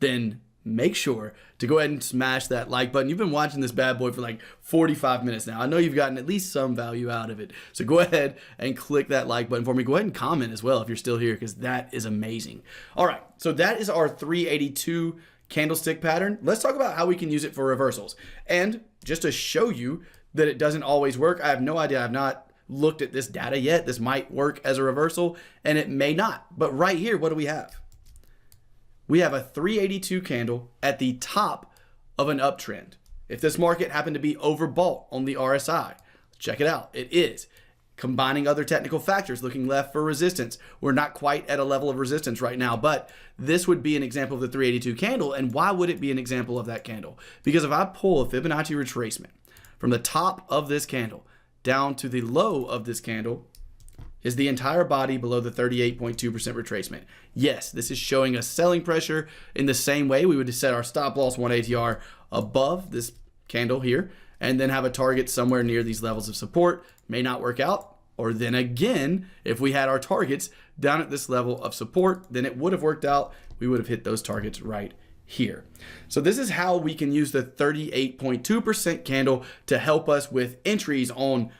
A: then make sure to go ahead and smash that like button. You've been watching this bad boy for like 45 minutes now. I know you've gotten at least some value out of it. So go ahead and click that like button for me. Go ahead and comment as well if you're still here, because that is amazing. All right, so that is our 382 candlestick pattern. Let's talk about how we can use it for reversals. And just to show you that it doesn't always work, I have no idea. I've not looked at this data yet. This might work as a reversal and it may not. But right here, what do we have? We have a 382 candle at the top of an uptrend. If this market happened to be overbought on the RSI, check it out. It is. Combining other technical factors, looking left for resistance. We're not quite at a level of resistance right now, but this would be an example of the 382 candle. And why would it be an example of that candle? Because if I pull a Fibonacci retracement from the top of this candle down to the low of this candle, is the entire body below the 38.2% retracement. Yes, this is showing us selling pressure. In the same way, we would set our stop loss 1 ATR above this candle here, and then have a target somewhere near these levels of support. May not work out. Or then again, if we had our targets down at this level of support, then it would have worked out. We would have hit those targets right here. So this is how we can use the 38.2% candle to help us with entries on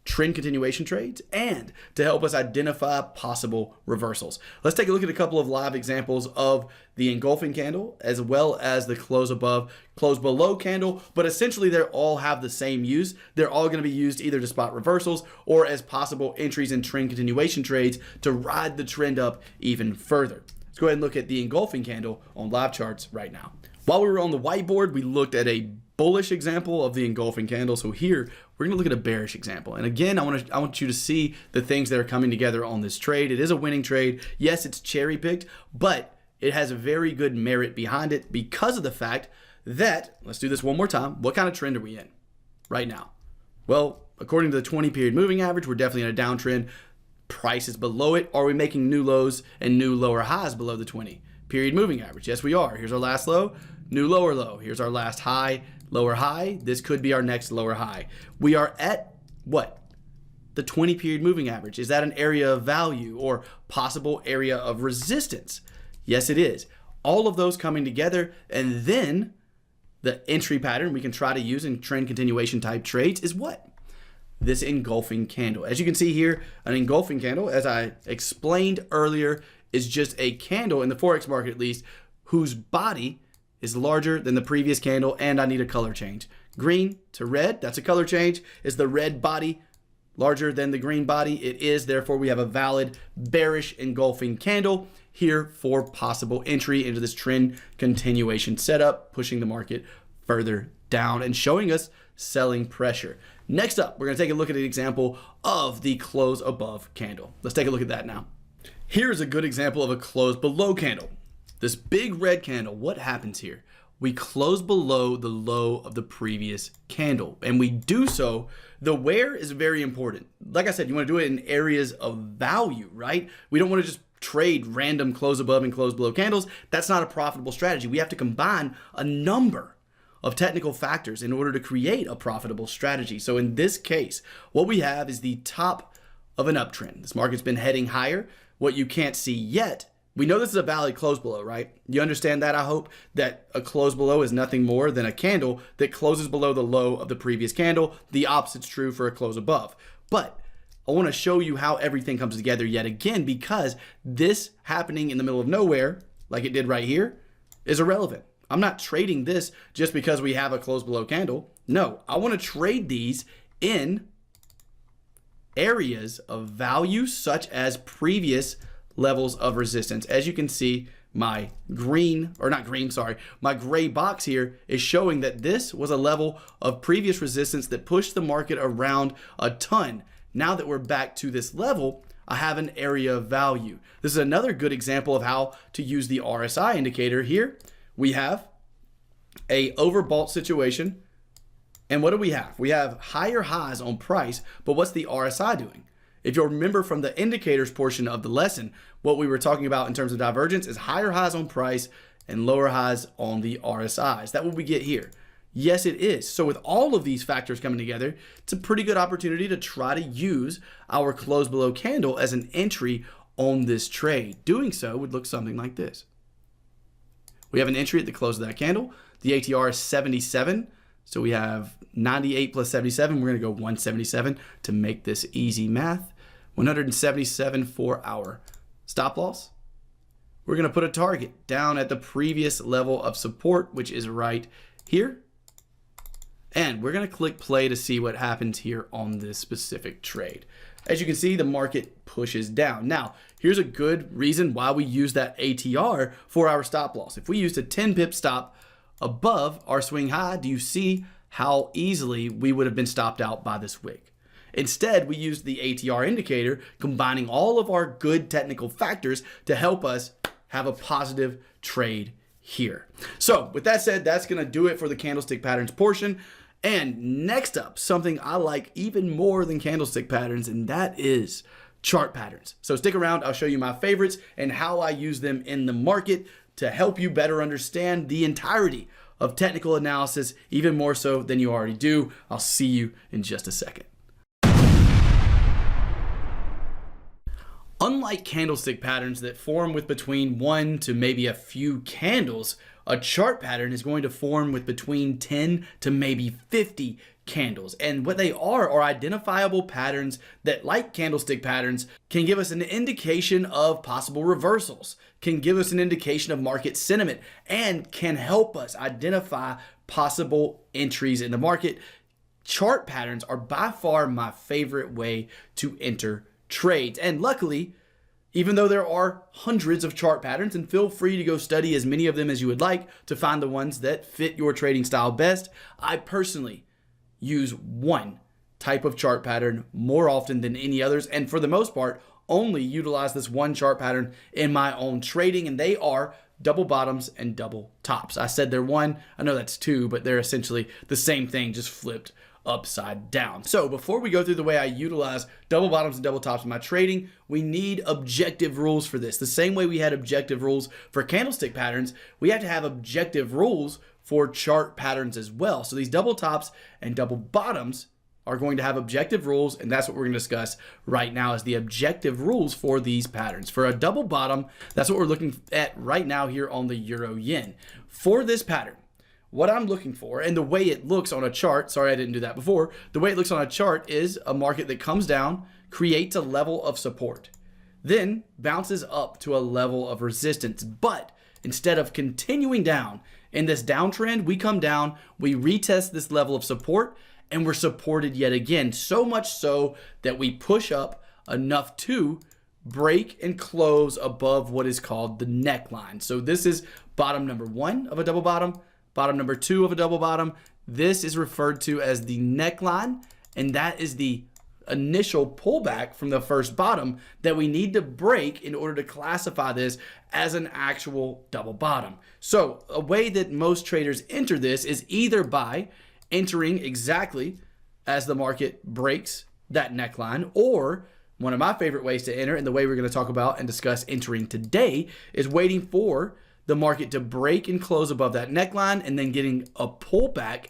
A: trend continuation trades and to help us identify possible reversals. Let's take a look at a couple of live examples of the engulfing candle as well as the close above, close below candle, but essentially they all have the same use. They're all going to be used either to spot reversals or as possible entries in trend continuation trades to ride the trend up even further. Let's go ahead and look at the engulfing candle on live charts right now. While we were on the whiteboard, we looked at a bullish example of the engulfing candle. So here we're going to look at a bearish example. And again, I want you to see the things that are coming together on this trade. It is a winning trade. Yes, it's cherry picked, but it has a very good merit behind it because of the fact that, let's do this one more time. What kind of trend are we in right now? Well, according to the 20 period moving average, we're definitely in a downtrend. Price is below it. Are we making new lows and new lower highs below the 20 period moving average? Yes, we are. Here's our last low, new lower low. Here's our last high, lower high. This could be our next lower high. We are at what? The 20 period moving average. Is that an area of value or possible area of resistance? Yes, it is. All of those coming together, and then the entry pattern we can try to use in trend continuation type trades is what? This engulfing candle. As you can see here, an engulfing candle, as I explained earlier, is just a candle in the Forex market at least, whose body is larger than the previous candle, and I need a color change. Green to red, that's a color change. Is the red body larger than the green body? It is, therefore we have a valid bearish engulfing candle here for possible entry into this trend continuation setup, pushing the market further down and showing us selling pressure. Next up, we're gonna take a look at an example of the close above candle. Let's take a look at that now. Here's a good example of a close below candle. This big red candle, what happens here? We close below the low of the previous candle, and we do so, the where is very important. Like I said, you wanna do it in areas of value, right? We don't wanna just trade random close above and close below candles. That's not a profitable strategy. We have to combine a number of technical factors in order to create a profitable strategy. So in this case, what we have is the top of an uptrend. This market's been heading higher. What you can't see yet, we know this is a valid close below, right? You understand that, I hope, that a close below is nothing more than a candle that closes below the low of the previous candle. The opposite's true for a close above. But I want to show you how everything comes together yet again, because this happening in the middle of nowhere, like it did right here, is irrelevant. I'm not trading this just because we have a close below candle. No, I want to trade these in areas of value such as previous levels of resistance. As you can see, my my gray box here is showing that this was a level of previous resistance that pushed the market around a ton. now that we're back to this level, I have an area of value. This is another good example of how to use the RSI indicator. Here we have a overbought situation. And what do we have? We have higher highs on price, but what's the RSI doing? If you'll remember from the indicators portion of the lesson, what we were talking about in terms of divergence is higher highs on price and lower highs on the RSIs. Is that what we get here? Yes, it is. So with all of these factors coming together, it's a pretty good opportunity to try to use our close below candle as an entry on this trade. Doing so would look something like this. We have an entry at the close of that candle. The ATR is 77. So we have 98 plus 77. We're going to go 177 to make this easy math. 177 for our stop loss. We're going to put a target down at the previous level of support, which is right here. And we're going to click play to see what happens here on this specific trade. As you can see, the market pushes down. Now, here's a good reason why we use that ATR for our stop loss. If we used a 10 pip stop above our swing high, do you see how easily we would have been stopped out by this wick? Instead, we used the ATR indicator, combining all of our good technical factors to help us have a positive trade here. So with that said, that's going to do it for the candlestick patterns portion. And next up, something I like even more than candlestick patterns, and that is chart patterns. So stick around, I'll show you my favorites and how I use them in the market to help you better understand the entirety of technical analysis, even more so than you already do. I'll see you in just a second. Unlike candlestick patterns that form with between one to maybe a few candles, a chart pattern is going to form with between 10 to maybe 50 candles. And what they are identifiable patterns that, like candlestick patterns, can give us an indication of possible reversals, can give us an indication of market sentiment, and can help us identify possible entries in the market. Chart patterns are by far my favorite way to enter trades. And luckily, even though there are hundreds of chart patterns, and feel free to go study as many of them as you would like to find the ones that fit your trading style best, I personally use one type of chart pattern more often than any others, and for the most part only utilize this one chart pattern in my own trading, and they are double bottoms and double tops. I said they're one, I know that's two, but they're essentially the same thing, just flipped upside down. So before we go through the way I utilize double bottoms and double tops in my trading, we need objective rules for this. The same way we had objective rules for candlestick patterns, we have to have objective rules for chart patterns as well. So these double tops and double bottoms are going to have objective rules, and that's what we're going to discuss right now, is the objective rules for these patterns. For a double bottom, that's what we're looking at right now here on the Euro Yen. For this pattern, what I'm looking for, and the way it looks on a chart, sorry I didn't do that before, the way it looks on a chart is a market that comes down, creates a level of support, then bounces up to a level of resistance. But instead of continuing down in this downtrend, we come down, we retest this level of support, and we're supported yet again. So much so that we push up enough to break and close above what is called the neckline. So this is bottom number one of a double bottom, bottom number two of a double bottom. This is referred to as the neckline, and that is the initial pullback from the first bottom that we need to break in order to classify this as an actual double bottom. So a way that most traders enter this is either by entering exactly as the market breaks that neckline, or one of my favorite ways to enter, and the way we're going to talk about and discuss entering today, is waiting for the market to break and close above that neckline and then getting a pullback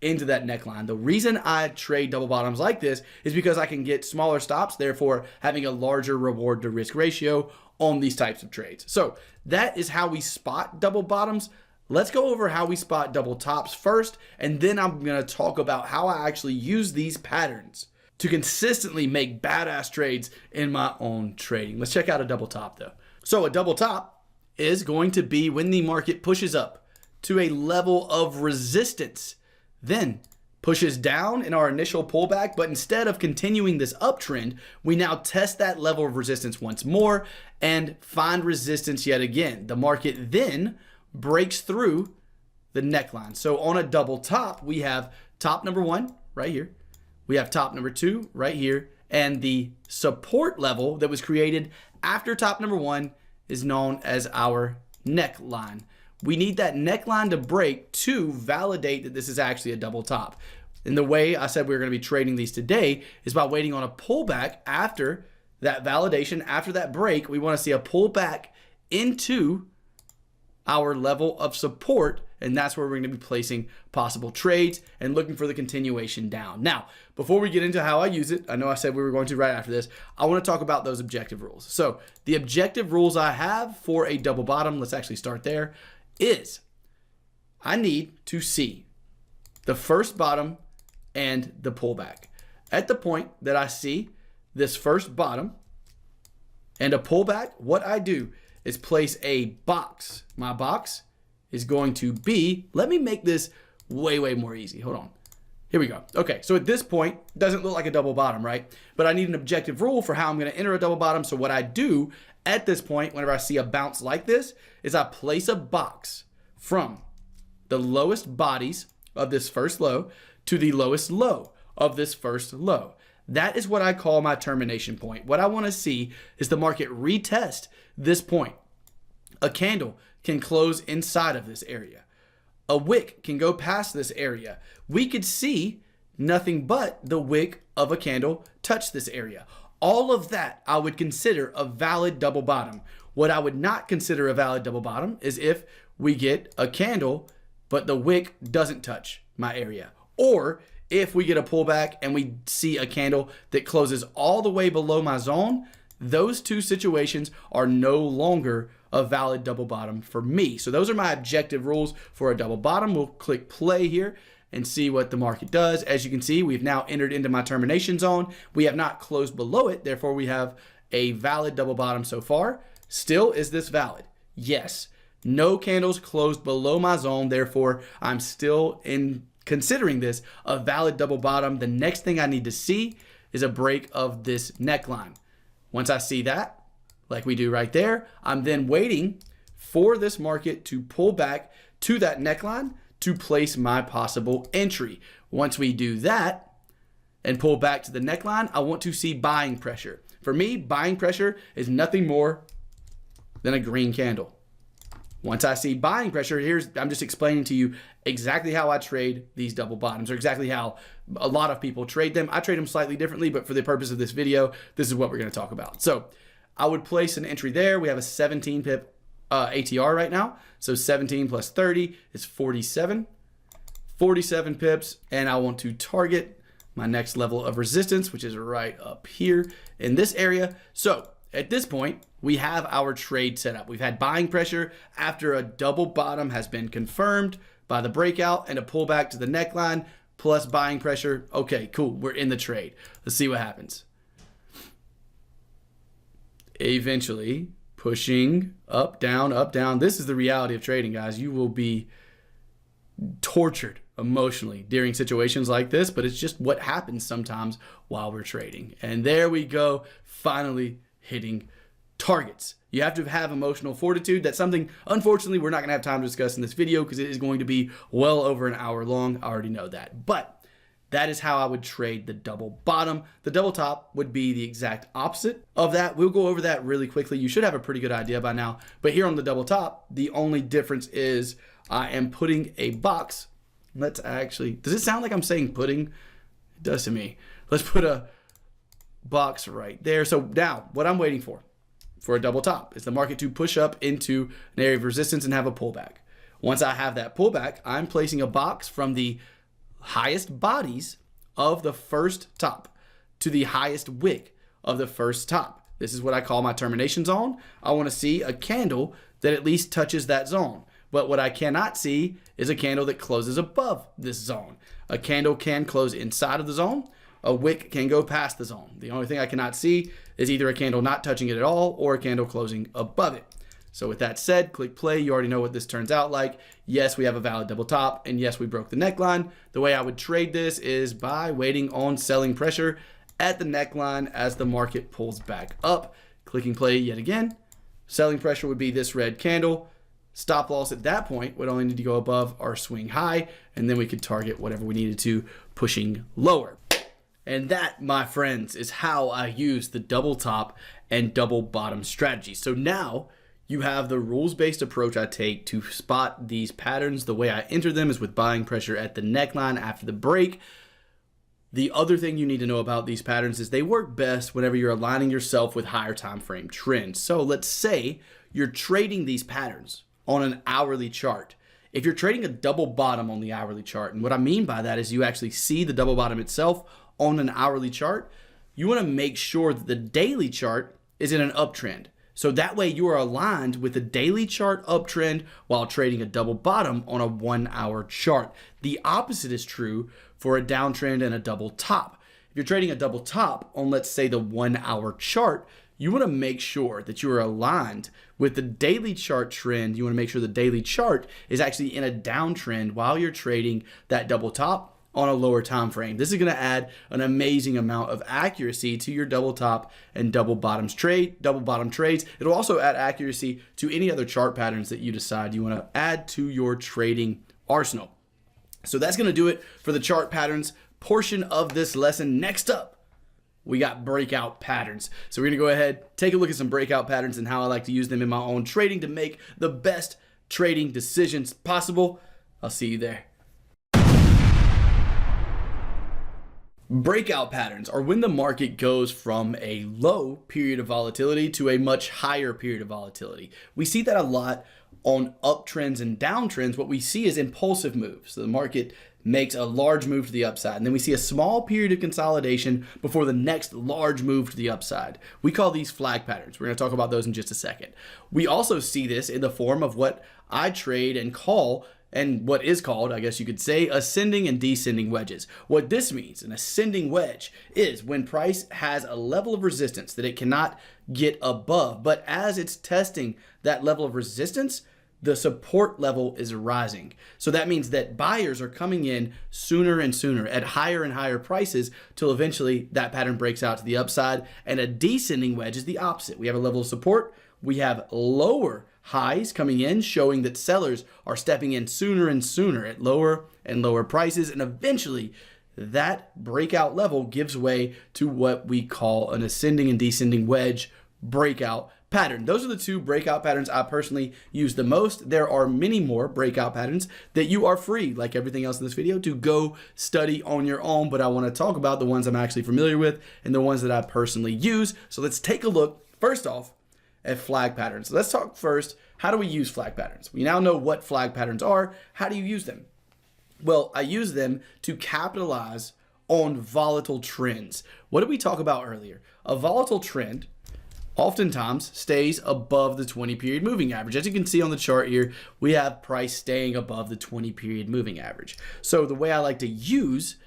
A: into that neckline. The reason I trade double bottoms like this is because I can get smaller stops, therefore having a larger reward to risk ratio on these types of trades. So that is how we spot double bottoms. Let's go over how we spot double tops first, and then I'm going to talk about how I actually use these patterns to consistently make badass trades in my own trading. Let's check out a double top though. So a double top is going to be when the market pushes up to a level of resistance, then pushes down in our initial pullback, but instead of continuing this uptrend, we now test that level of resistance once more and find resistance yet again. The market then breaks through the neckline. So on a double top, we have top number one right here, we have top number two right here, And the support level that was created after top number 1 is known as our neckline. We need that neckline to break to validate that this is actually a double top. And the way I said we were going to be trading these today is by waiting on a pullback after that validation, after that break. We want to see a pullback into our level of support, and that's where we're going to be placing possible trades and looking for the continuation down. Now, before we get into how I use it, I know I said we were going to right after this, I want to talk about those objective rules. So the objective rules I have for a double bottom, let's actually start there, is I need to see the first bottom and the pullback. At the point that I see this first bottom and a pullback, what I do is place a box. My box is going to be, let me make this way more easy. Hold on. Here we go. Okay, so at this point, it doesn't look like a double bottom, right? But I need an objective rule for how I'm going to enter a double bottom. So what I do at this point, whenever I see a bounce like this, is I place a box from the lowest bodies of this first low to the lowest low of this first low. That is what I call my termination point. What I want to see is the market retest this point. A candle can close inside of this area. A wick can go past this area. We could see nothing but the wick of a candle touch this area. All of that I would consider a valid double bottom. What I would not consider a valid double bottom is if we get a candle, but the wick doesn't touch my area. Or if we get a pullback and we see a candle that closes all the way below my zone, those two situations are no longer a valid double bottom for me. So those are my objective rules for a double bottom. We'll click play here and see what the market does. As you can see, we've now entered into my termination zone. We have not closed below it. Therefore, we have a valid double bottom so far. Still, is this valid? Yes. No candles closed below my zone. Therefore, I'm still considering this a valid double bottom. The next thing I need to see is a break of this neckline. Once I see that, like we do right there, I'm then waiting for this market to pull back to that neckline to place my possible entry. Once we do that and pull back to the neckline, I want to see buying pressure. For me, buying pressure is nothing more than a green candle. Once I see buying pressure, I'm just explaining to you exactly how I trade these double bottoms, or exactly how a lot of people trade them. I trade them slightly differently, but for the purpose of this video, this is what we're going to talk about. So I would place an entry there. We have a 17 pip ATR right now. So 17 plus 30 is 47. 47 pips. And I want to target my next level of resistance, which is right up here in this area. So at this point, we have our trade set up. We've had buying pressure after a double bottom has been confirmed by the breakout and a pullback to the neckline plus buying pressure. Okay, cool. We're in the trade. Let's see what happens. Eventually pushing up, down, up, down. This is the reality of trading, guys. You will be tortured emotionally during situations like this, but it's just what happens sometimes while we're trading. And there we go, finally hitting targets. You have to have emotional fortitude. That's something, unfortunately, we're not going to have time to discuss in this video because it is going to be well over an hour long. I already know that. But that is how I would trade the double bottom. The double top would be the exact opposite of that. We'll go over that really quickly. You should have a pretty good idea by now. But here on the double top, the only difference is I am putting a box. Let's actually, does it sound like I'm saying pudding? It does to me. Let's put a box right there. So now what I'm waiting for a double top is the market to push up into an area of resistance and have a pullback. Once I have that pullback, I'm placing a box from the highest bodies of the first top to the highest wick of the first top. This is what I call my termination zone. I want to see a candle that at least touches that zone. But what I cannot see is a candle that closes above this zone. A candle can close inside of the zone. A wick can go past the zone. The only thing I cannot see is either a candle not touching it at all or a candle closing above it. So with that said, click play. You already know what this turns out like. Yes, we have a valid double top, and yes, we broke the neckline. The way I would trade this is by waiting on selling pressure at the neckline as the market pulls back up. Clicking play yet again. Selling pressure would be this red candle. Stop loss at that point would only need to go above our swing high, and then we could target whatever we needed to pushing lower. And that, my friends, is how I use the double top and double bottom strategy. So now you have the rules-based approach I take to spot these patterns. The way I enter them is with buying pressure at the neckline after the break. The other thing you need to know about these patterns is they work best whenever you're aligning yourself with higher time frame trends. So let's say you're trading these patterns on an hourly chart. If you're trading a double bottom on the hourly chart, and what I mean by that is you actually see the double bottom itself on an hourly chart, you want to make sure that the daily chart is in an uptrend. So that way you are aligned with the daily chart uptrend while trading a double bottom on a 1 hour chart. The opposite is true for a downtrend and a double top. If you're trading a double top on, let's say, the 1 hour chart, you want to make sure that you are aligned with the daily chart trend. You want to make sure the daily chart is actually in a downtrend while you're trading that double top on a lower time frame. This is going to add an amazing amount of accuracy to your double top and double bottom trades. It'll also add accuracy to any other chart patterns that you decide you want to add to your trading arsenal. So that's going to do it for the chart patterns portion of this lesson. Next up, we got breakout patterns. So we're going to go ahead, take a look at some breakout patterns and how I like to use them in my own trading to make the best trading decisions possible. I'll see you there. Breakout patterns are when the market goes from a low period of volatility to a much higher period of volatility. We see that a lot on uptrends and downtrends. What we see is impulsive moves. So the market makes a large move to the upside, and then we see a small period of consolidation before the next large move to the upside. We call these flag patterns. We're going to talk about those in just a second. We also see this in the form of what I trade and call, and what is called, I guess you could say, ascending and descending wedges. What this means, an ascending wedge, is when price has a level of resistance that it cannot get above, but as it's testing that level of resistance, the support level is rising. So that means that buyers are coming in sooner and sooner at higher and higher prices till eventually that pattern breaks out to the upside. And a descending wedge is the opposite. We have a level of support, we have lower highs coming in, showing that sellers are stepping in sooner and sooner at lower and lower prices, and eventually that breakout level gives way to what we call an ascending and descending wedge breakout pattern. Those are the two breakout patterns I personally use the most. There are many more breakout patterns that you are free, like everything else in this video, to go study on your own, but I want to talk about the ones I'm actually familiar with and the ones that I personally use. So let's take a look first off at flag patterns. So let's talk first, how do we use flag patterns? We now know what flag patterns are. How do you use them? Well, I use them to capitalize on volatile trends. What did we talk about earlier? A volatile trend oftentimes stays above the 20 period moving average. As you can see on the chart here, we have price staying above the 20 period moving average. So the way I like to use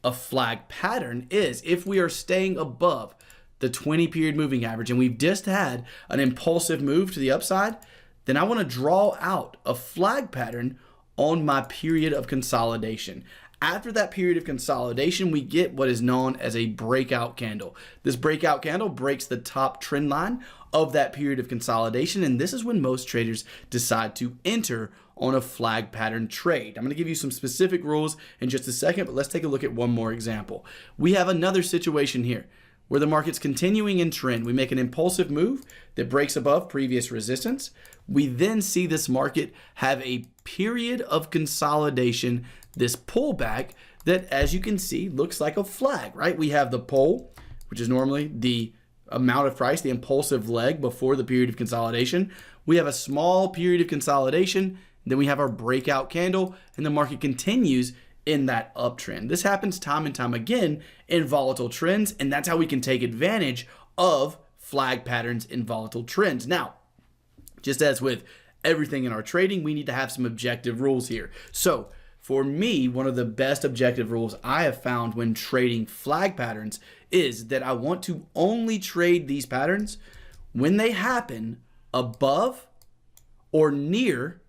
A: a flag pattern is if we are staying above the 20 period moving average and we've just had an impulsive move to the upside, then I want to draw out a flag pattern on my period of consolidation. After that period of consolidation, we get what is known as a breakout candle. This breakout candle breaks the top trend line of that period of consolidation, and this is when most traders decide to enter on a flag pattern trade. I'm going to give you some specific rules in just a second, but let's take a look at one more example. We have another situation here where the market's continuing in trend. We make an impulsive move that breaks above previous resistance. We then see this market have a period of consolidation, this pullback that, as you can see, looks like a flag, right? We have the pull, which is normally the amount of price, the impulsive leg before the period of consolidation. We have a small period of consolidation, then we have our breakout candle, and the market continues in that uptrend. This happens time and time again in volatile trends, and that's how we can take advantage of flag patterns in volatile trends. Now, just as with everything in our trading, we need to have some objective rules here. So for me, one of the best objective rules I have found when trading flag patterns is that I want to only trade these patterns when they happen above or near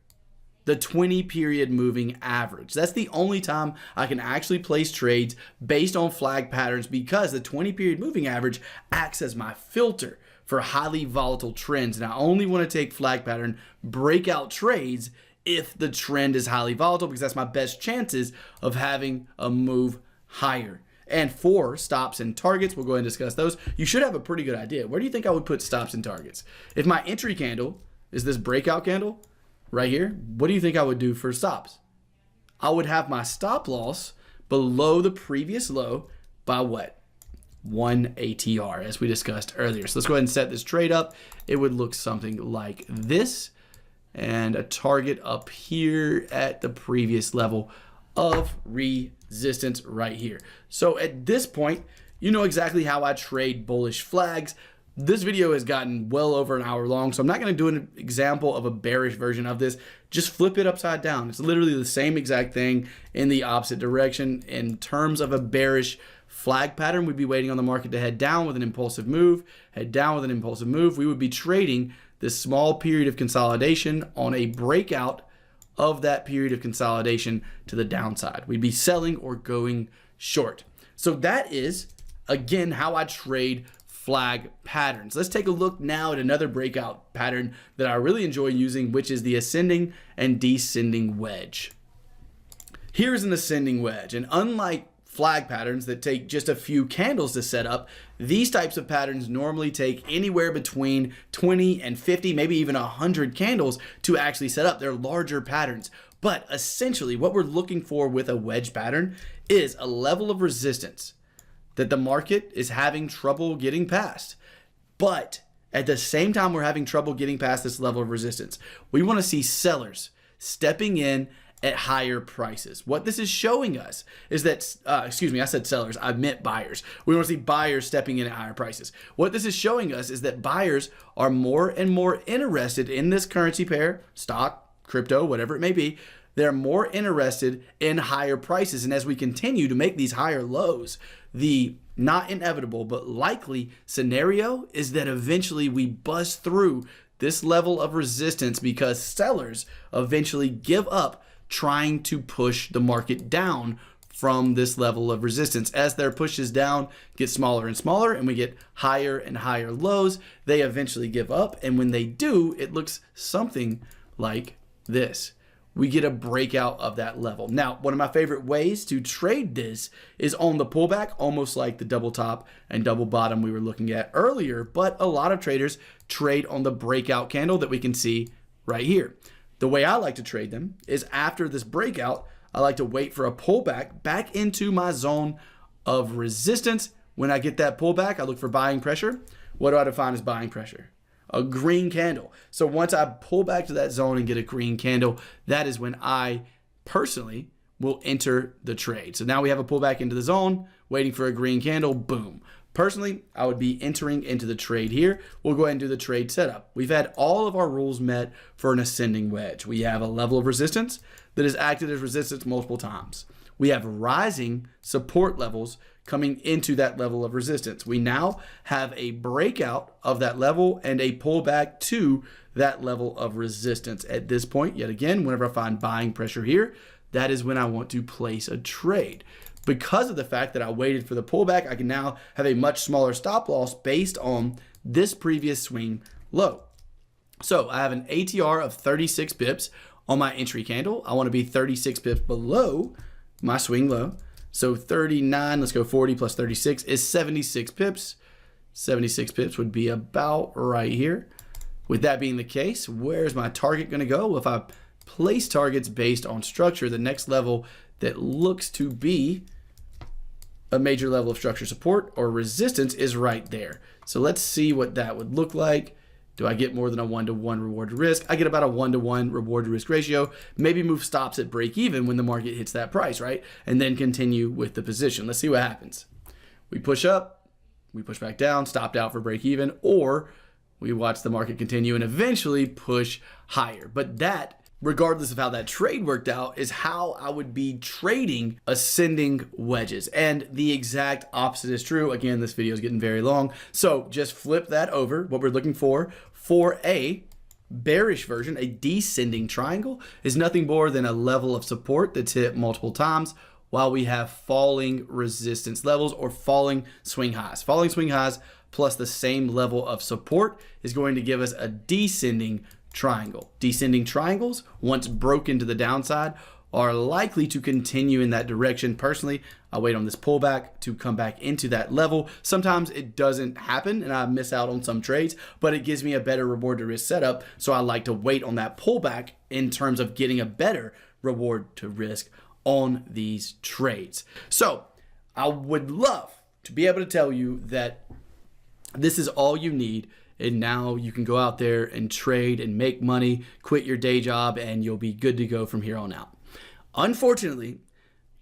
A: the 20 period moving average. That's the only time I can actually place trades based on flag patterns, because the 20 period moving average acts as my filter for highly volatile trends. And I only want to take flag pattern breakout trades if the trend is highly volatile, because that's my best chances of having a move higher. And for stops and targets, we'll go ahead and discuss those. You should have a pretty good idea. Where do you think I would put stops and targets? If my entry candle is this breakout candle right here, what do you think I would do for stops? I would have my stop loss below the previous low by what? 1 ATR, as we discussed earlier. So let's go ahead and set this trade up. It would look something like this, and a target up here at the previous level of resistance right here. So at this point, you know exactly how I trade bullish flags. This video has gotten well over an hour long, so I'm not going to do an example of a bearish version of this. Just flip it upside down. It's literally the same exact thing in the opposite direction. In terms of a bearish flag pattern, we'd be waiting on the market to head down with an impulsive move, head down with an impulsive move. We would be trading this small period of consolidation on a breakout of that period of consolidation to the downside. We'd be selling or going short. So that is, again, how I trade flag patterns. Let's take a look now at another breakout pattern that I really enjoy using, which is the ascending and descending wedge. Here's an ascending wedge, and unlike flag patterns that take just a few candles to set up, these types of patterns normally take anywhere between 20 and 50, maybe even 100 candles to actually set up. They're larger patterns. But essentially what we're looking for with a wedge pattern is a level of resistance that the market is having trouble getting past. But at the same time we're having trouble getting past this level of resistance, we want to see sellers stepping in at higher prices. What this is showing us is that, excuse me, I said sellers, I meant buyers. We want to see buyers stepping in at higher prices. What this is showing us is that buyers are more and more interested in this currency pair, stock, crypto, whatever it may be. They're more interested in higher prices. And as we continue to make these higher lows, the not inevitable but likely scenario is that eventually we bust through this level of resistance because sellers eventually give up trying to push the market down from this level of resistance. As their pushes down get smaller and smaller and we get higher and higher lows, they eventually give up. And when they do, it looks something like this. We get a breakout of that level. Now, one of my favorite ways to trade this is on the pullback, almost like the double top and double bottom we were looking at earlier, but a lot of traders trade on the breakout candle that we can see right here. The way I like to trade them is after this breakout, I like to wait for a pullback back into my zone of resistance. When I get that pullback, I look for buying pressure. What do I define as buying pressure? A green candle. So once I pull back to that zone and get a green candle, that is when I personally will enter the trade. So now we have a pullback into the zone, waiting for a green candle, boom. Personally, I would be entering into the trade here. We'll go ahead and do the trade setup. We've had all of our rules met for an ascending wedge. We have a level of resistance that has acted as resistance multiple times. We have rising support levels coming into that level of resistance. We now have a breakout of that level and a pullback to that level of resistance. At this point, yet again, whenever I find buying pressure here, that is when I want to place a trade. Because of the fact that I waited for the pullback, I can now have a much smaller stop loss based on this previous swing low. So I have an ATR of 36 pips on my entry candle. I want to be 36 pips below my swing low. So 39, let's go 40 plus 36 is 76 pips. 76 pips would be about right here. With that being the case, where's my target going to go? Well, if I place targets based on structure, the next level that looks to be a major level of structure support or resistance is right there. So let's see what that would look like. Do I get more than a 1-to-1 reward to risk? I get about a 1-to-1 reward to risk ratio. Maybe move stops at break even when the market hits that price, right? And then continue with the position. Let's see what happens. We push up, we push back down, stopped out for break even, or we watch the market continue and eventually push higher. But that, regardless of how that trade worked out, is how I would be trading ascending wedges. And the exact opposite is true. Again, this video is getting very long. So just flip that over. What we're looking for a bearish version, a descending triangle, is nothing more than a level of support that's hit multiple times while we have falling resistance levels or falling swing highs. Falling swing highs plus the same level of support is going to give us a descending triangle. Descending triangles, once broken to the downside, are likely to continue in that direction. Personally, I wait on this pullback to come back into that level. Sometimes it doesn't happen and I miss out on some trades, but it gives me a better reward to risk setup. So I like to wait on that pullback in terms of getting a better reward to risk on these trades. So I would love to be able to tell you that this is all you need, and now you can go out there and trade and make money, quit your day job, and you'll be good to go from here on out. Unfortunately,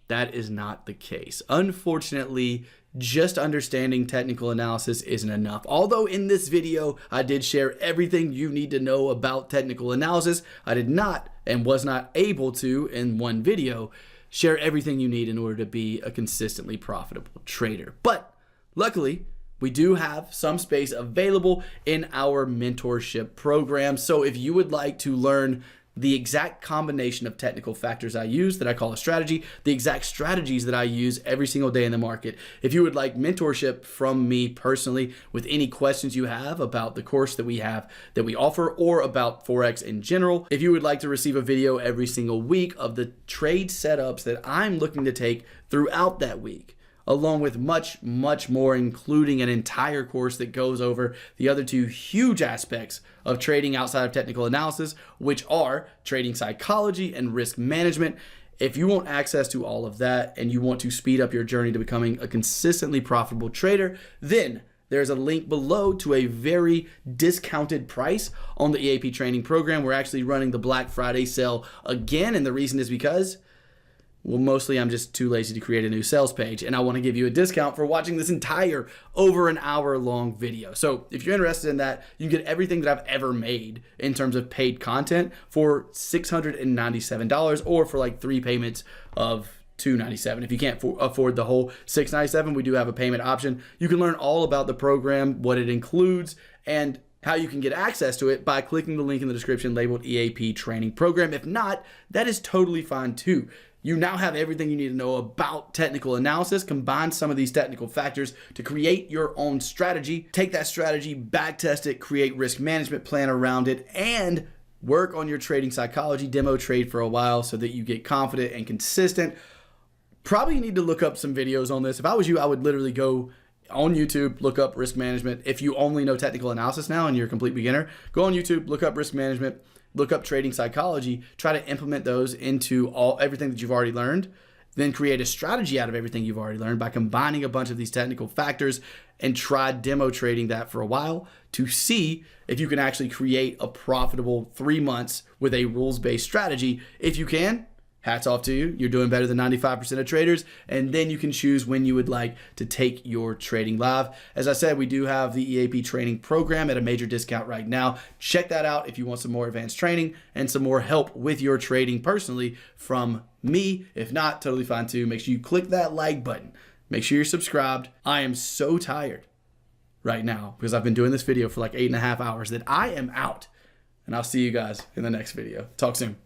A: that is not the case. Unfortunately, just understanding technical analysis isn't enough. Although in this video, I did share everything you need to know about technical analysis, I did not and was not able to, in one video, share everything you need in order to be a consistently profitable trader. But luckily, we do have some space available in our mentorship program. So if you would like to learn the exact combination of technical factors I use that I call a strategy, the exact strategies that I use every single day in the market, if you would like mentorship from me personally with any questions you have about the course that we have, that we offer, or about Forex in general, if you would like to receive a video every single week of the trade setups that I'm looking to take throughout that week, along with much more, including an entire course that goes over the other two huge aspects of trading outside of technical analysis, which are trading psychology and risk management. If you want access to all of that and you want to speed up your journey to becoming a consistently profitable trader, then there's a link below to a very discounted price on the EAP training program. We're actually running the Black Friday sale again, and the reason is because, well, mostly I'm just too lazy to create a new sales page, and I want to give you a discount for watching this entire over an hour long video. So if you're interested in that, you can get everything that I've ever made in terms of paid content for $697, or for like 3 payments of $297. If you can't afford the whole $697, we do have a payment option. You can learn all about the program, what it includes, and how you can get access to it by clicking the link in the description labeled EAP training program. If not, that is totally fine too. You now have everything you need to know about technical analysis. Combine some of these technical factors to create your own strategy. Take that strategy, back test it, create risk management plan around it, and work on your trading psychology, demo trade for a while so that you get confident and consistent. Probably need to look up some videos on this. If I was you, I would literally go on YouTube, look up risk management. If you only know technical analysis now and you're a complete beginner, go on YouTube, look up risk management, look up trading psychology, try to implement those into everything that you've already learned, then create a strategy out of everything you've already learned by combining a bunch of these technical factors, and try demo trading that for a while to see if you can actually create a profitable 3 months with a rules-based strategy. If you can, hats off to you. You're doing better than 95% of traders. And then you can choose when you would like to take your trading live. As I said, we do have the EAP training program at a major discount right now. Check that out if you want some more advanced training and some more help with your trading personally from me. If not, totally fine too. Make sure you click that like button. Make sure you're subscribed. I am so tired right now because I've been doing this video for like 8.5 hours that I am out. And I'll see you guys in the next video. Talk soon.